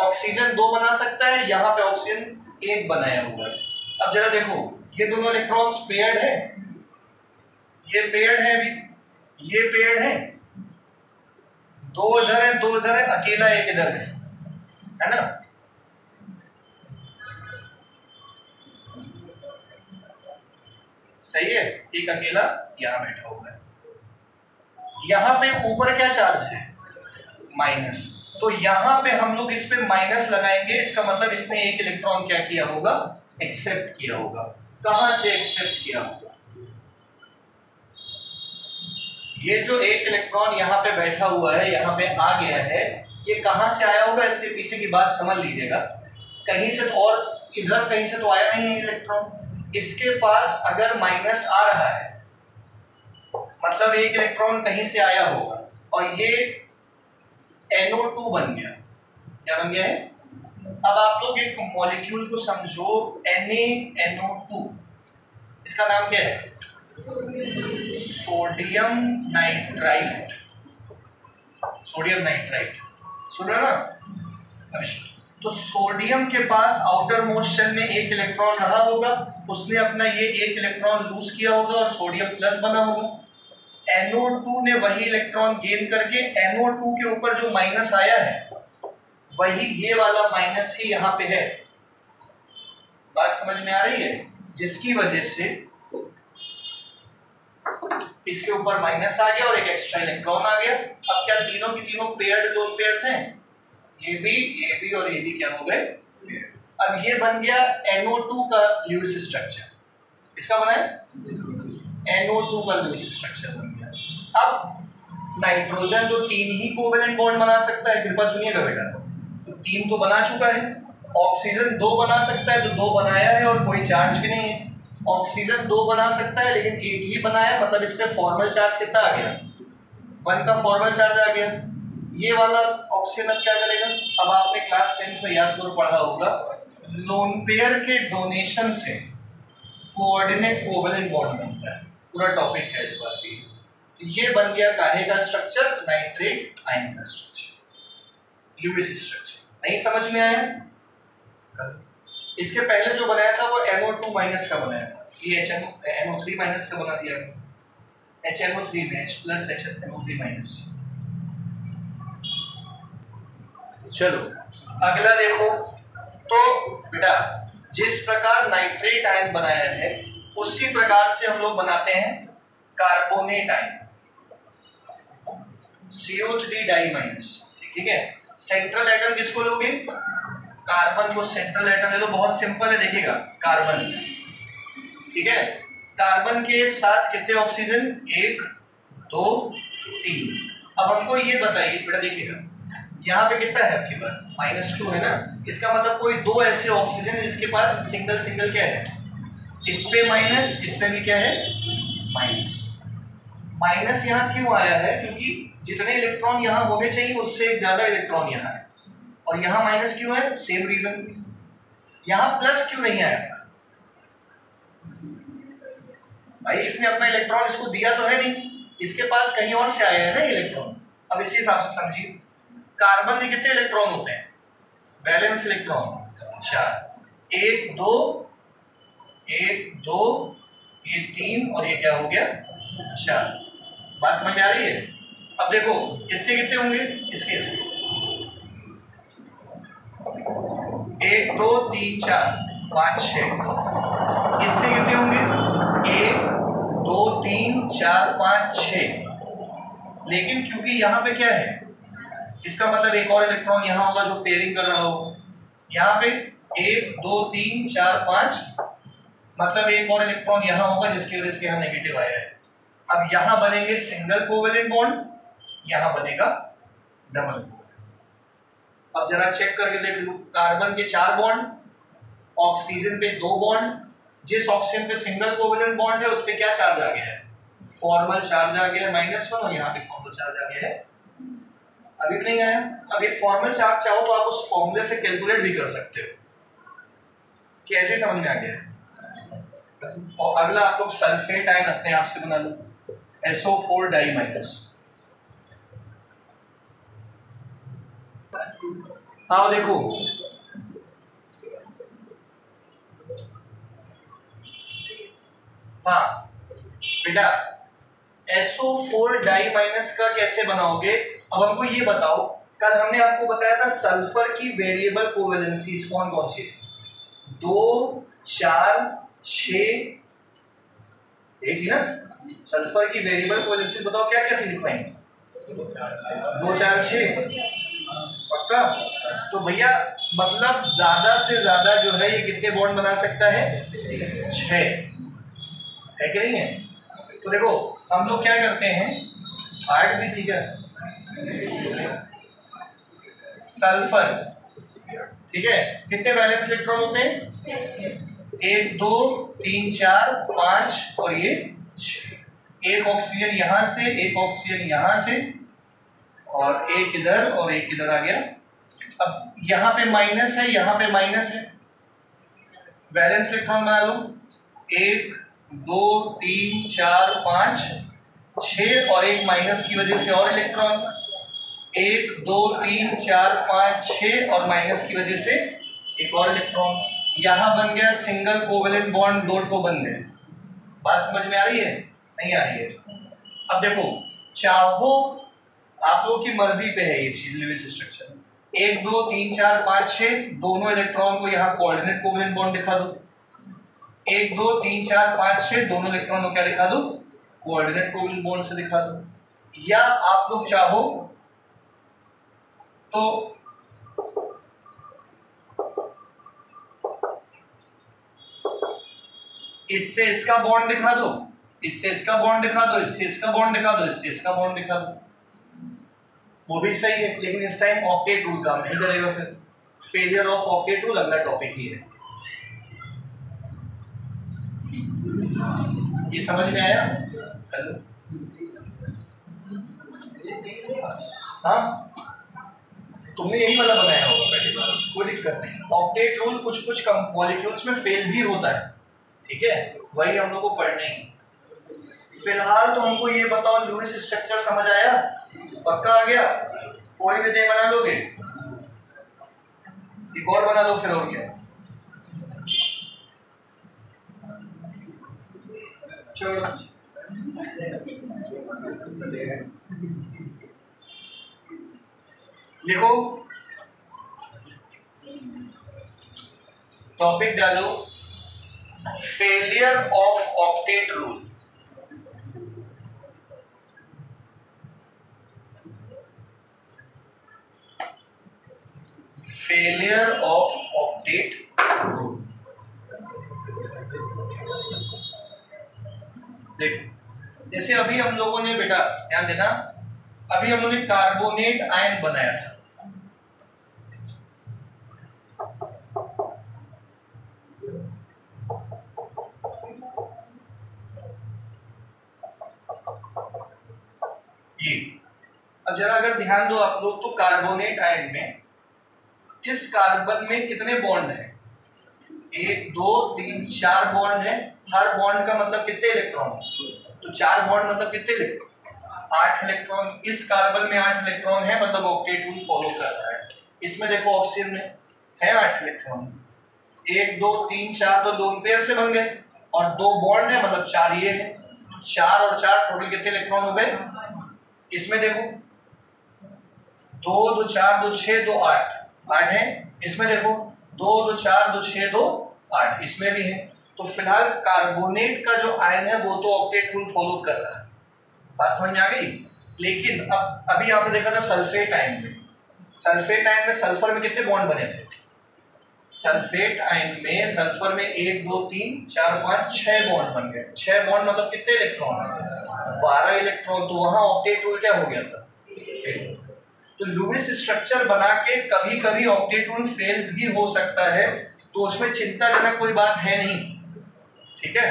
ऑक्सीजन 2 बना सकता है, यहाँ पे ऑक्सीजन 1 बनाया हुआ है। अब जरा देखो, ये दोनों इलेक्ट्रॉन्स पेयर्ड है, ये पेयर्ड है, अभी ये पेयर्ड है। 2 इधर है 2 इधर है, अकेला 1 इधर है ना? सही है। एक अकेला यहाँ बैठा हुआ है। यहाँ पे ऊपर क्या चार्ज है? माइनस। तो यहाँ पे हम लोग इस पे माइनस लगाएंगे। इसका मतलब इसने एक इलेक्ट्रॉन क्या किया होगा? एक्सेप्ट किया होगा। कहां से एक्सेप्ट किया होगा? ये जो एक इलेक्ट्रॉन यहाँ पे बैठा हुआ है, यहाँ पे आ गया है, ये कहां से आया होगा? इसके पीछे की बात समझ लीजिएगा। कहीं से तो, और इधर कहीं से तो आया नहीं है इलेक्ट्रॉन। इसके पास अगर माइनस आ रहा है मतलब एक इलेक्ट्रॉन कहीं से आया होगा और ये NO2 बन गया। क्या बन गया है? अब आप लोग एक मॉलिक्यूल को समझो, NaNO2। इसका नाम क्या है? Sodium nitrite. सोडियम नाइट्राइट सुन रहे ना? तो सोडियम के पास आउटर मोस्ट शेल में एक इलेक्ट्रॉन रहा होगा, उसने अपना ये एक इलेक्ट्रॉन लूज किया होगा और सोडियम प्लस बना होगा। NO2 ने वही इलेक्ट्रॉन गेन करके NO2 के ऊपर जो माइनस आया है वही ये वाला माइनस ही यहाँ पे है। बात समझ में आ रही है? जिसकी वजह से इसके ऊपर माइनस आ गया और एक एक्स्ट्रा इलेक्ट्रॉन आ गया। अब क्या तीनों की तीनों पेयर्ड लोन पेयर्स हैं? ये भी और ये भी क्या हो गए? अब ये बन गया NO2 का लुईस स्ट्रक्चर। इसका बना है NO2 का लुईस स्ट्रक्चर बन गया। अब नाइट्रोजन तो 3 ही कोवेलेंट बॉन्ड बना सकता है, कृपया सुनिएगा बेटा, तो 3 तो बना चुका है। ऑक्सीजन 2 बना सकता है, तो 2 बनाया है और कोई चार्ज भी नहीं है। ऑक्सीजन 2 बना सकता है लेकिन 1 ही बनाया, मतलब इस पे फॉर्मल चार्ज कितना आ गया, 1 का फॉर्मल चार्ज आ गया। ये वाला ऑक्सीजन अब क्या करेगा, अब आपने क्लास 10th में याद करो पढ़ा होगा, लोन पेयर के डोनेशन से कोऑर्डिनेट कोवेलेंट बॉन्ड बनता है, पूरा टॉपिक है इस बात की। तो ये बन गया काहे का स्ट्रक्चर, नाइट्रेट आयन का स्ट्रक्चर, लुईस स्ट्रक्चर। नहीं समझ में आया? इसके पहले जो बनाया था वो NO2 माइनस का बनाया था, ये NO3 माइनस का बना दिया, HNO3 में H प्लस HNO3 माइनस। चलो अगला देखो, तो बेटा जिस प्रकार नाइट्रेट आयन बनाया है उसी प्रकार से हम लोग बनाते हैं carbonate ion, CO3 die minus, ठीक है। सेंट्रल एटम किसको लोगे, कार्बन को सेंट्रल एटम ले लो, बहुत सिंपल है, देखिएगा कार्बन, ठीक है। कार्बन के साथ कितने ऑक्सीजन, 1 2 3। अब हमको ये बताइए बेटा, देखिएगा यहाँ पे कितना है आपके पास, -2 है ना, इसका मतलब कोई 2 ऐसे ऑक्सीजन है जिसके पास सिंगल सिंगल क्या है, इस पे माइनस, इस पे भी क्या है माइनस। माइनस यहाँ क्यों आया है, क्योंकि जितने इलेक्ट्रॉन यहाँ होने चाहिए उससे ज्यादा इलेक्ट्रॉन यहाँ है, और यहाँ माइनस क्यों है, सेम रीजन। यहाँ प्लस क्यों नहीं आया था भाई, इसने अपना इलेक्ट्रॉन इसको दिया तो है नहीं, इसके पास कहीं और से आया है ना इलेक्ट्रॉन। अब इसी हिसाब से समझिए, कार्बन में कितने इलेक्ट्रॉन होते हैं, बैलेंस इलेक्ट्रॉन 4, 1 2 1 2, ये 3 और ये क्या हो गया 4। बात समझ में आ रही है? अब देखो इसके कितने होंगे, इसके 1 2 3 4 5 6, इससे कितने होंगे 1 2 3 4 5 6। लेकिन क्योंकि यहाँ पे क्या है, इसका मतलब एक और इलेक्ट्रॉन यहाँ होगा जो पेयरिंग कर रहा हो, यहाँ पे 1 2 3 4 5, मतलब एक और इलेक्ट्रॉन यहाँ होगा जिसकी वजह से यहाँ नेगेटिव आया है। अब यहाँ बनेंगे सिंगल कोवेलेंट बॉन्ड, यहाँ बनेगा डबल। अब जरा चेक करके देख लो, कार्बन के 4 बॉन्ड, ऑक्सीजन पे 2 बॉन्ड, जिस ऑक्सीजन पे सिंगल कोवेलेंट बॉन्ड है उस पे क्या चार्ज आ गया है, फॉर्मल चार्ज आ गया है -1, और यहाँ पे फॉर्मल चार्ज आ गया है, अभी भी नहीं आया। अब ये फॉर्मल चार्ज चाहो तो आप उस फॉर्मूले से कैलकुलेट भी कर सकते हो, कैसे समझ में आ गया है। और अगला आप लोग सल्फेट आयन अपने आप से बना लो, SO4 डाई माइनस। हाँ देखो हाँ बेटा, SO4 डाई माइनस का कैसे बनाओगे। अब हमको ये बताओ, कल हमने आपको बताया था सल्फर की वेरिएबल कोवेलेंसीज कौन कौन सी, 2 4 6, एक ही ना। सल्फर की वेरिएबल कोवेलेंसी बताओ क्या क्या थी डिफाइन, 2 4 6, पक्का। तो भैया मतलब ज्यादा से ज्यादा जो है ये कितने बॉन्ड बना सकता है, 6 है कि नहीं है। तो देखो हम लोग क्या करते हैं, 8 भी ठीक है, सल्फर ठीक है, कितने वैलेंस इलेक्ट्रॉन होते हैं, 1 2 3 4 5 और ये 6। एक ऑक्सीजन यहाँ से, एक ऑक्सीजन यहाँ से, और एक इधर और एक इधर आ गया। अब यहाँ पे माइनस है, यहाँ पे माइनस है, वैलेंस इलेक्ट्रॉन बना लो, 1 2 3 4 5 6, और एक माइनस की वजह से और इलेक्ट्रॉन, 1 2 3 4 5 6, और माइनस की वजह से एक और इलेक्ट्रॉन। यहाँ बन गया सिंगल कोवेलेंट बॉन्ड, 2 ठो बन गए। बात समझ में आ रही है, नहीं आ रही है। अब देखो चाहो, आप लोगों की मर्जी पे है ये चीज, लुईस स्ट्रक्चर 1 2 3 4 5 6, दोनों इलेक्ट्रॉन को यहाँ कोऑर्डिनेट कोवेलेंट बॉन्ड दिखा दो, 1 2 3 4 5 6, दोनों इलेक्ट्रॉन को क्या दिखा दो, कोऑर्डिनेट कोवेलेंट बॉन्ड से दिखा दो। या आप लोग चाहो तो इससे इसका बॉन्ड दिखा दो, इससे इसका बॉन्ड दिखा दो, इससे इसका बॉन्ड दिखा दो, इससे इसका बॉन्ड दिखा दो, वो भी सही है। लेकिन इस टाइम ऑक्टेट रूल काम नहीं करेगा, फिर फेलियर ऑफ ऑक्टेट रूल अगला टॉपिक ही है। ये समझ में आया? हेलो, हाँ तुमने यही वाला बनाया होगा पहली बार, कोई दिक्कत नहीं। ऑक्टेट रूल कुछ कुछ मॉलिक्यूल्स में फेल भी होता है, ठीक है, वही हम लोग को पढ़ना ही। फिलहाल तो हमको ये बताओ, लुईस स्ट्रक्चर समझ आया? पक्का आ गया? कोई भी दे बना लोगे? एक और बना लो फिर, और क्या। चलो देखो, टॉपिक डालो failure of octet rule. Failure of octet rule. देखो जैसे अभी हम लोगों ने, बेटा ध्यान देना, अभी हम लोगों ने कार्बोनेट आयन बनाया था, ये। अब जरा अगर ध्यान दो आप लोग, तो कार्बोनेट आयन में इस कार्बन में कितने बॉन्ड हैं? 1 2 3 4 बॉन्ड है। हर बॉन्ड का मतलब कितने इलेक्ट्रॉन? तो 4 बॉन्ड मतलब कितने इलेक्ट्रॉन? 8 इलेक्ट्रॉन। इस कार्बन में 8 इलेक्ट्रॉन है, मतलब ऑक्टेट रूल फॉलो कर रहा है। इसमें देखो ऑक्सीजन में है 8 इलेक्ट्रॉन, 1 2 3 4 तो लोन पेयर से बन गए, और 2 बॉन्ड है मतलब 4 ये है। 4 और 4 टोटल कितने इलेक्ट्रॉन हो गए? इसमें देखो 2 2 4 2 6 2 8 8 है। इसमें देखो 2 2 4 2 6 2 8, इसमें भी है। तो फिलहाल कार्बोनेट का जो आयन है वो तो ऑक्टेट रूल फॉलो कर रहा है, बात समझ में आ गई। लेकिन अब अभी आपने देखा था सल्फेट आयन में, सल्फेट आयन में सल्फर में कितने बॉन्ड बने थे? सल्फेट आयन में सल्फर में 1 2 3 4 5 6 बॉन्ड बन गए। 6 बॉन्ड मतलब कितने इलेक्ट्रॉन? 12 इलेक्ट्रॉन। तो वहां ऑक्टेट रूल क्या हो गया था? तो लुईस स्ट्रक्चर बना के कभी कभी ऑक्टेट रूल फेल भी हो सकता है, तो उसमें चिंताजनक कोई बात है नहीं, ठीक है।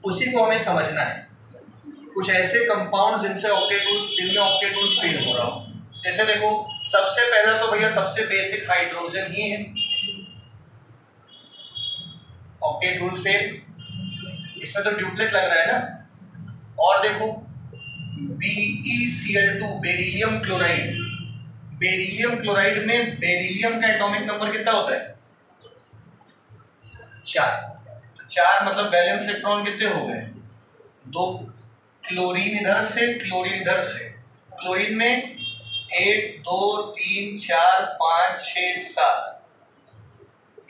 उसी को हमें समझना है। कुछ ऐसे कंपाउंड जिनसे जिनमें ऑक्टेट रूल फेल हो रहा हो, जैसे देखो सबसे पहला तो भैया सबसे बेसिक हाइड्रोजन ही है, ऑक्टेट रूल फेल। इसमें तो ड्यूप्लेट लग रहा है ना। और देखो BeCl2 beryllium chloride, beryllium chloride में बेरिलियम का एटॉमिक नंबर कितना होता है? 4। 4 मतलब बैलेंस इलेक्ट्रॉन कितने हो गए? 2। क्लोरीन इधर से, क्लोरीन इधर से। क्लोरीन में 1 2 3 4 5 6 7,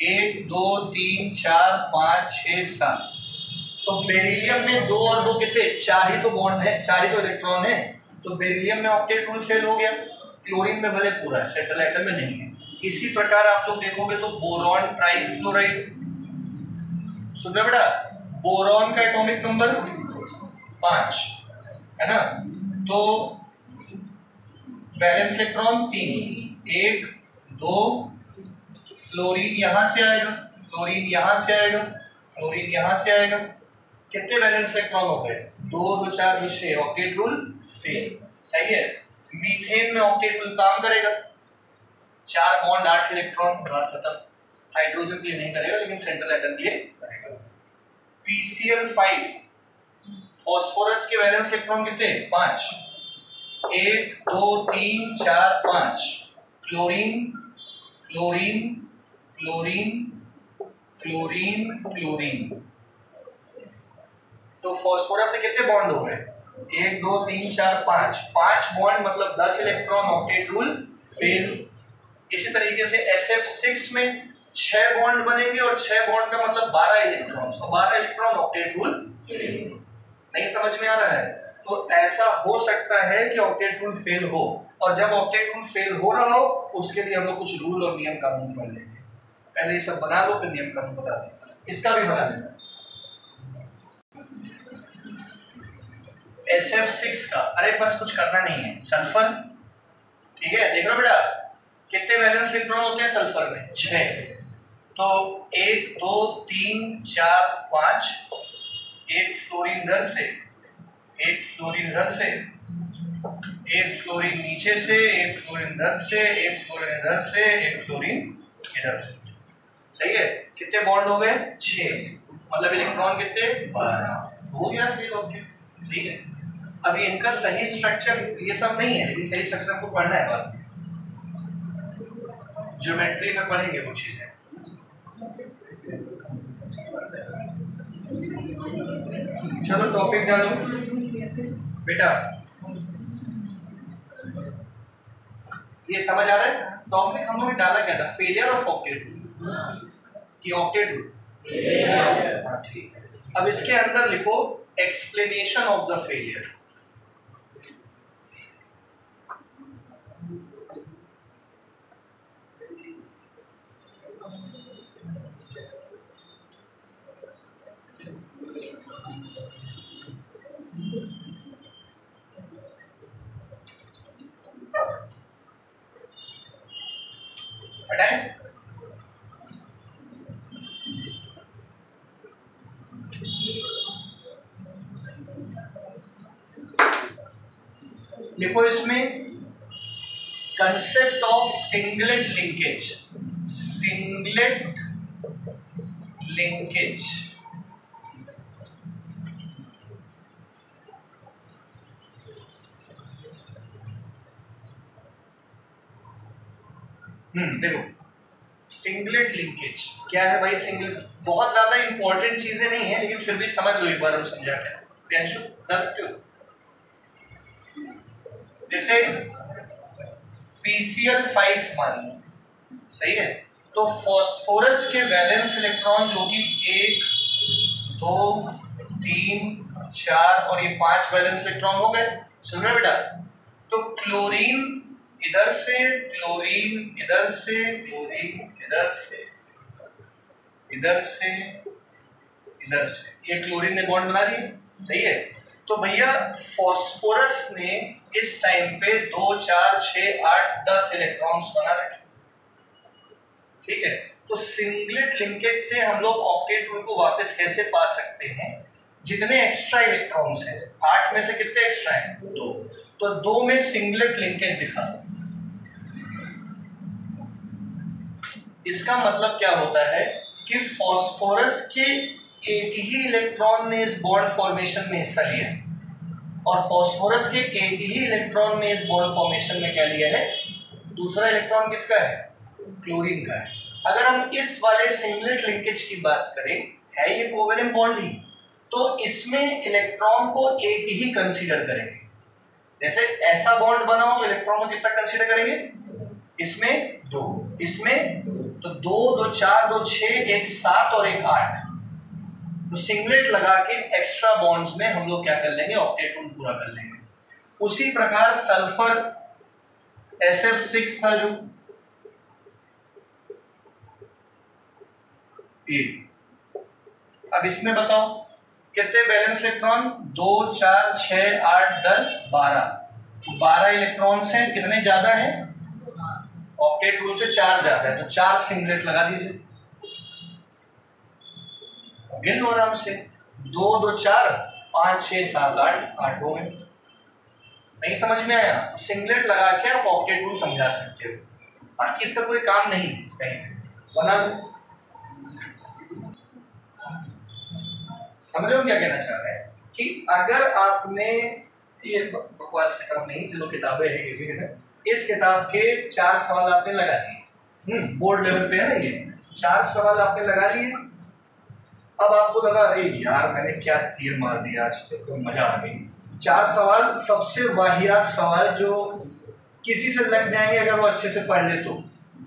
1 2 3 4 5 6 7। तो बेरिलियम में 2 और 2 कितने? 4 ही तो बॉन्ड है, 4 ही तो इलेक्ट्रॉन है। तो बेरिलियम में ऑक्टेट रूल फेल हो गया। क्लोरीन में भले पूरा है, सेंट्रल एटम में नहीं है। इसी प्रकार आप लोग देखोगे तो बोरॉन ट्राइफ्लोराइड, सुन रहे बेटा, बोरॉन का एटॉमिक नंबर 5 है ना। तो बैलेंस इलेक्ट्रॉन 3, 1 2, फ्लोरीन यहां से आएगा, फ्लोरीन यहां से आएगा, फ्लोरीन यहां से आएगा। कितने बैलेंस इलेक्ट्रॉन हो गए? 2 2 4 2 6, ऑक्टेट रूल फेल। सही है। मीथेन में ऑक्टेट रूल काम करेगा, 4 बॉन्ड 8 इलेक्ट्रॉन, बात खत्म। हाइड्रोजन के लिए नहीं करेगा लेकिन सेंट्रल एटम के लिए करेगा। PCl5, फास्फोरस के बैलेंस इलेक्ट्रॉन कितने? 5, 1 2 3 4 5। Chlorine chlorine chlorine chlorine chlorine. तो फास्फोरस से कितने बॉन्ड हो गए? 1 2 3 4 5, 5 बॉन्ड मतलब 10 इलेक्ट्रॉन, ऑक्टेट रूल फेल। इसी तरीके से SF6 में 6 बॉन्ड बनेंगे और 6 बॉन्ड का मतलब 12 इलेक्ट्रॉन, तो 12 इलेक्ट्रॉन, ऑक्टेट रूल फेल। नहीं समझ में आ रहा है? तो ऐसा हो सकता है कि ऑक्टेट रूल फेल हो, और जब ऑक्टेट रूल फेल हो रहा हो उसके लिए हम लोग कुछ रूल और नियम कानून पढ़ लेंगे। पहले ये सब बना लो फिर नियम कानून बता दें। इसका भी बना लेना, SF6 का, अरे बस कुछ करना नहीं है, सल्फर, ठीक है। देख लो बेटा कितने वैलेंस इलेक्ट्रॉन होते हैं सल्फर में, 6। तो 1 2 3 4 5, एक फ्लोरीन इधर से, एक फ्लोरीन इधर से, एक फ्लोरीन नीचे से, एक फ्लोरीन इधर से, एक फ्लोरीन इधर से, एक फ्लोरीन इधर से। सही है, कितने बॉन्ड हो गए, 6, मतलब इलेक्ट्रॉन कितने, 12 हो गया फ्री ऑब्जेक्ट। ठीक है, अभी इनका सही स्ट्रक्चर ये सब नहीं है, लेकिन सही स्ट्रक्चर को पढ़ना है बाद में, ज्योमेट्री में पढ़ेंगे वो चीजें। चलो टॉपिक डालो बेटा, ये समझ आ रहा है। टॉपिक हम लोग ने डाला क्या था, फेलियर ऑफ ऑक्टेट कि ऑक्टेट रूल। ठीक है, अब इसके अंदर लिखो एक्सप्लेनेशन ऑफ द फेलियर। लिखो इसमें concept of singlet linkage, singlet linkage. देखो सिंगलेट लिंकेज क्या है भाई। सिंगलेट बहुत ज्यादा इंपॉर्टेंट चीजें नहीं है, लेकिन फिर भी समझ लो एक बार, हम समझा प्रियांशु बता सकते हो। जैसे PCl5 मान लो, सही है, तो फास्फोरस के वैलेंस इलेक्ट्रॉन जो कि 1 2 3 4 और ये 5 वैलेंस इलेक्ट्रॉन हो गए। सुन रहे बेटा, तो क्लोरीन इधर से, क्लोरीन इधर से, क्लोरीन इधर से, इधर से, इधर से, ये क्लोरीन ने बॉन्ड बना दिया, सही है। तो भैया फास्फोरस ने इस टाइम पे 2 4 6 8 10 इलेक्ट्रॉन्स बना रखे, ठीक है। तो सिंगलेट लिंकेज से हम लोग ऑक्टेट रूल को वापस कैसे पा सकते हैं, जितने एक्स्ट्रा इलेक्ट्रॉन्स हैं, 8 में से कितने एक्स्ट्रा हैं, 2, तो 2 में सिंगलेट लिंकेज दिखा। इसका मतलब क्या होता है कि फास्फोरस के एक ही इलेक्ट्रॉन ने इस बॉन्ड फॉर्मेशन में हिस्सा लिया है, और फास्फोरस के एक ही इलेक्ट्रॉन ने इस बॉन्ड फॉर्मेशन में क्या लिया है, दूसरा इलेक्ट्रॉन किसका है, क्लोरीन का है। अगर हम इस वाले सिंगलेट लिंकेज की बात करें, है ये कोवेलेंट बॉन्ड ही, तो इसमें इलेक्ट्रॉन को एक ही कंसीडर करेंगे। जैसे ऐसा बॉन्ड बना हो तो इलेक्ट्रॉन को कितना कंसीडर करेंगे, इसमें 2, इसमें तो 2 2 4 2 6, एक 7 और एक 8। तो सिंगलेट लगा के एक्स्ट्रा बॉन्ड्स में हम लोग क्या कर लेंगे, ऑक्टेट रूल पूरा कर लेंगे। उसी प्रकार सल्फर SF6 था जो ये, अब इसमें बताओ कितने बैलेंस इलेक्ट्रॉन, 2 4 6 8 10 12, 12 इलेक्ट्रॉन्स हैं, कितने ज्यादा हैं, ऑक्टेट रूल से 4 ज्यादा है, तो 4 सिंगलेट लगा दीजिए, गिन लो आराम से, 2 2 4 5 6 7 8 हो गए। नहीं समझ में आया, सिंगलेट लगा के आप ऑक्टेट रूल समझा सकते हो, बाकी इसका कोई काम नहीं कहीं बना। समझ रहे हो क्या कहना चाह रहे हैं, कि अगर आपने ये बकवास किताब नहीं, चलो किताबें है, ये भी है, इस किताब के 4 सवाल आपने लगा लिए, बोर्ड लेवल पे है ना, ये 4 सवाल आपने लगा लिए। अब आपको लगा अरे यार मैंने क्या तीर मार दिया आज, तो मजा आ गई। 4 सवाल सबसे वाहियात सवाल जो किसी से लग जाएंगे अगर वो अच्छे से पढ़ ले तो,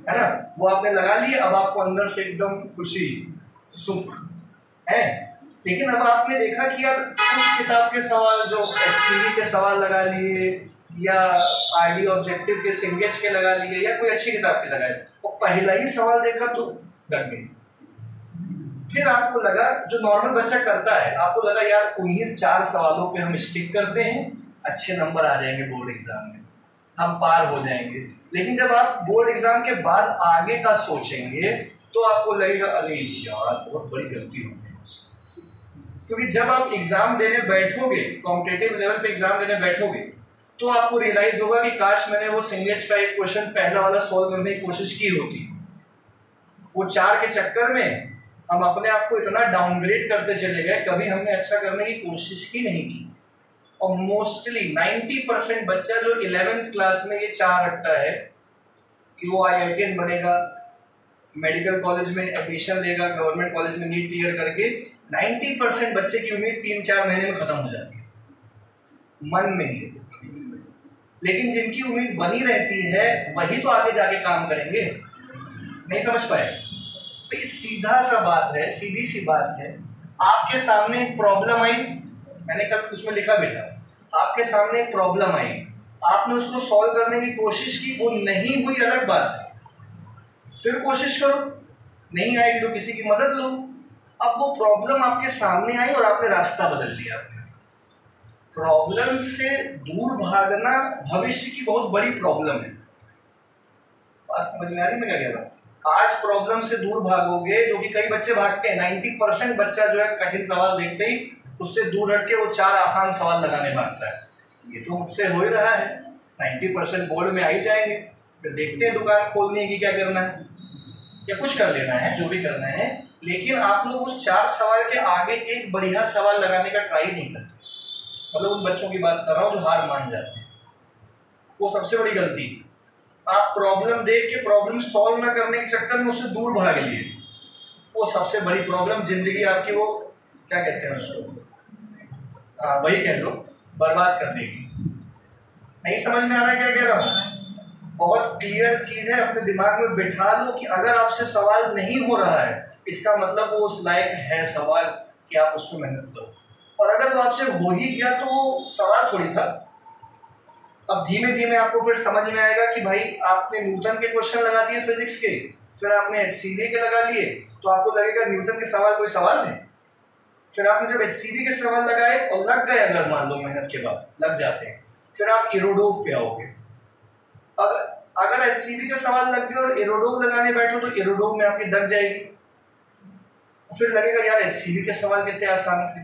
है ना, वो आपने लगा लिए। अब आपको अंदर से एकदम खुशी सुख है। लेकिन अब आपने देखा कि यार उस किताब के सवाल जो HCV के सवाल लगा लिए, या RD ऑब्जेक्टिव के सिंगेज के लगा लिए, या कोई अच्छी किताब के लगाए, और पहला ही सवाल देखा तो डर गए, फिर आपको लगा, जो नॉर्मल बच्चा करता है, आपको लगा यार उन्हीं 4 सवालों पे हम स्टिक करते हैं, अच्छे नंबर आ जाएंगे बोर्ड एग्जाम में, हम पार हो जाएंगे। लेकिन जब आप बोर्ड एग्जाम के बाद आगे का सोचेंगे तो आपको लगेगा अरे यार बहुत बड़ी गलती हो गई मुझसे। क्योंकि जब आप एग्जाम देने बैठोगे, कॉम्पिटिटिव लेवल पे एग्जाम देने बैठोगे, तो आपको रियलाइज होगा कि काश मैंने वो सिंगेज का एक क्वेश्चन पहला वाला सॉल्व करने की कोशिश की होती। वो 4 के चक्कर में हम अपने आप को इतना डाउनग्रेड करते चले गए, कभी हमने अच्छा करने की कोशिश ही नहीं की। और मोस्टली 90% बच्चा जो 11th क्लास में ये 4 रखता है कि वो IITian बनेगा, मेडिकल कॉलेज में एडमिशन लेगा, गवर्नमेंट कॉलेज में नीट क्लियर करके, 90% बच्चे की उम्मीद 3-4 महीने में खत्म हो जाती है मन में ही। लेकिन जिनकी उम्मीद बनी रहती है वही तो आगे जाके काम करेंगे। नहीं समझ पाए? तो ये सीधा सा बात है, सीधी सी बात है। आपके सामने एक प्रॉब्लम आई, मैंने कल उसमें लिखा भी था, आपके सामने एक प्रॉब्लम आई, आपने उसको सॉल्व करने की कोशिश की, वो नहीं हुई अलग बात है, फिर कोशिश करो, नहीं आएगी तो किसी की मदद लो। अब वो प्रॉब्लम आपके सामने आई और आपने रास्ता बदल लिया। प्रॉब्लम से दूर भागना भविष्य की बहुत बड़ी प्रॉब्लम है। बात समझ में आ रही मैं क्या कह रहा हूँ? आज प्रॉब्लम से दूर भागोगे, जो कि कई बच्चे भागते हैं, 90% बच्चा जो है कठिन सवाल देखते ही उससे दूर हट के वो 4 आसान सवाल लगाने भागता है। ये तो मुझसे हो ही रहा है, 90% बोर्ड में आ ही जाएंगे, फिर देखते हैं दुकान खोलने की क्या करना है या कुछ कर लेना है, जो भी करना है। लेकिन आप लोग उस 4 सवाल के आगे एक बढ़िया सवाल लगाने का ट्राई नहीं करते। मतलब उन बच्चों की बात कर रहा हूँ जो हार मान जाते हैं, वो सबसे बड़ी गलती। आप प्रॉब्लम देख के प्रॉब्लम सॉल्व ना करने के चक्कर में उससे दूर भाग लिए, वो सबसे बड़ी प्रॉब्लम जिंदगी आपकी, वो क्या कहते हैं उसको, वही कह लो, बर्बाद कर देगी। नहीं समझ में आ रहा है क्या कह रहा हूँ? बहुत क्लियर चीज है, अपने दिमाग में बिठा लो कि अगर आपसे सवाल नहीं हो रहा है इसका मतलब वो उस लायक है सवाल कि आप उसमें मेहनत करो, और अगर वो आपसे हो ही गया तो सवाल थोड़ी था। अब धीमे धीमे आपको फिर समझ में आएगा कि भाई आपने न्यूटन के क्वेश्चन लगा दिए फिजिक्स के, फिर आपने HCD के लगा लिए, तो आपको लगेगा न्यूटन के सवाल कोई सवाल थे। फिर आपने जब HCD के सवाल लगाए और लग गए, अगर मान लो मेहनत के बाद लग जाते हैं, फिर आप इरोडोव पे आओगे। अगर HCD के सवाल लग गए और इरोडोव लगाने बैठो तो इरोडोव में आपकी दग जाएगी, फिर लगेगा यार HCD के सवाल कितने आसान थे।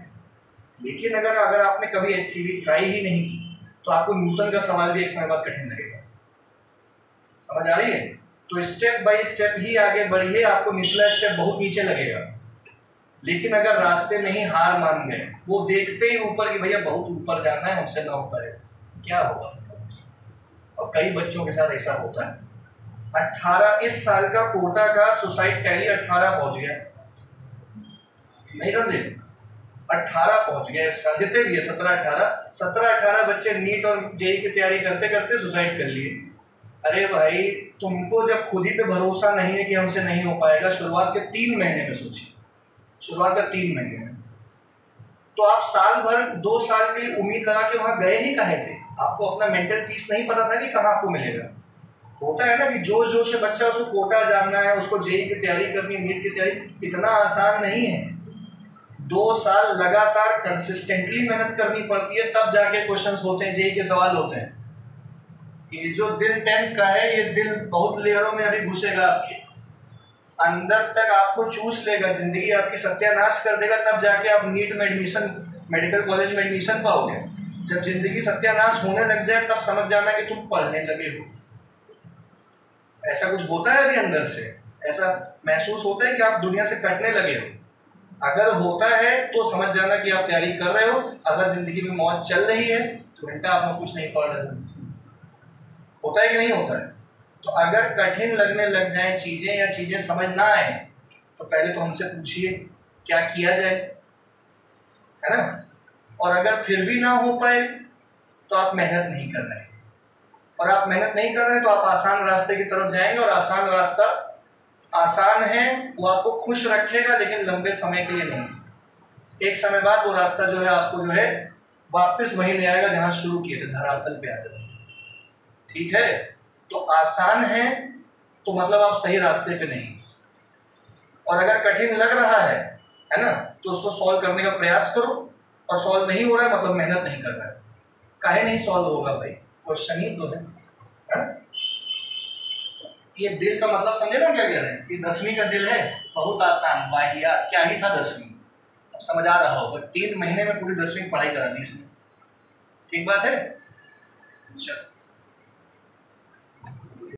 लेकिन अगर आपने कभी HCD ट्राई ही नहीं की तो आपको न्यूटन का सवाल भी एक समय बाद कठिन लगेगा। समझ आ रही है? तो स्टेप बाय स्टेप ही आगे बढ़िए, आपको निचला स्टेप बहुत नीचे लगेगा, लेकिन अगर रास्ते में ही हार मान गए, वो देखते ही ऊपर कि भैया बहुत ऊपर जाना है, हमसे ना हो पाए, क्या होगा? और कई बच्चों के साथ ऐसा होता है। 18 इस साल का कोटा का सुसाइड टैली 18 पहुंच गया, नहीं समझे? 18 पहुंच गए इस साल, जितने भी है 17-18 बच्चे नीट और जेई की तैयारी करते करते सुसाइड कर लिए। अरे भाई, तुमको जब खुद ही पे भरोसा नहीं है कि हमसे नहीं हो पाएगा, शुरुआत के 3 महीने में सोचिए, शुरुआत के 3 महीने में, तो आप साल भर 2 साल के लिए उम्मीद लगा के वहां गए ही काहे थे? आपको अपना मेंटल पीस नहीं पता था कि कहाँ आपको मिलेगा। होता है ना कि जोश जोश से बच्चा, उसको कोटा जानना है, उसको जेई की तैयारी करनी है, नीट की तैयारी, इतना आसान नहीं है। 2 साल लगातार कंसिस्टेंटली मेहनत करनी पड़ती है, तब जाके क्वेश्चंस होते हैं, जेई के सवाल होते हैं। ये जो दिल 10th का है, ये दिल बहुत लेयरों में अभी घुसेगा, आपके अंदर तक आपको चूस लेगा, जिंदगी आपकी सत्यानाश कर देगा, तब जाके आप नीट में एडमिशन, मेडिकल कॉलेज में एडमिशन पाओगे। जब जिंदगी सत्यानाश होने लग जाए तब समझ जाना कि तुम पढ़ने लगे हो। ऐसा कुछ होता है अभी अंदर से, ऐसा महसूस होता है कि आप दुनिया से कटने लगे हो। अगर होता है तो समझ जाना कि आप तैयारी कर रहे हो। अगर जिंदगी में मौज चल रही है तो घंटा आप कुछ नहीं पढ़ रहे हो। होता है कि नहीं होता है? तो अगर कठिन लगने लग जाए चीजें या चीजें समझ ना आए तो पहले तो हमसे पूछिए क्या किया जाए, है ना? और अगर फिर भी ना हो पाए तो आप मेहनत नहीं कर रहे, और आप मेहनत नहीं कर रहे तो आप आसान रास्ते की तरफ जाएंगे, और आसान रास्ता आसान है, वो आपको खुश रखेगा लेकिन लंबे समय के लिए नहीं। एक समय बाद वो रास्ता जो है आपको जो है वापस वहीं ले आएगा जहां शुरू किए थे, धरातल पे आ जाएगा। ठीक है? तो आसान है तो मतलब आप सही रास्ते पे नहीं, और अगर कठिन लग रहा है है ना। तो उसको सॉल्व करने का प्रयास करो, और सॉल्व नहीं हो रहा है मतलब मेहनत नहीं कर रहा है। काहे नहीं सॉल्व होगा भाई, क्वेश्चन ही तो है ना। ये दिल का मतलब समझे ना क्या कह रहे हैं कि 10वीं का दिल है बहुत आसान, वाहियात क्या ही था 10वीं, अब समझ आ रहा होगा। 3 महीने में पूरी 10वीं पढ़ाई करा दी इसने। ठीक बात है। चलो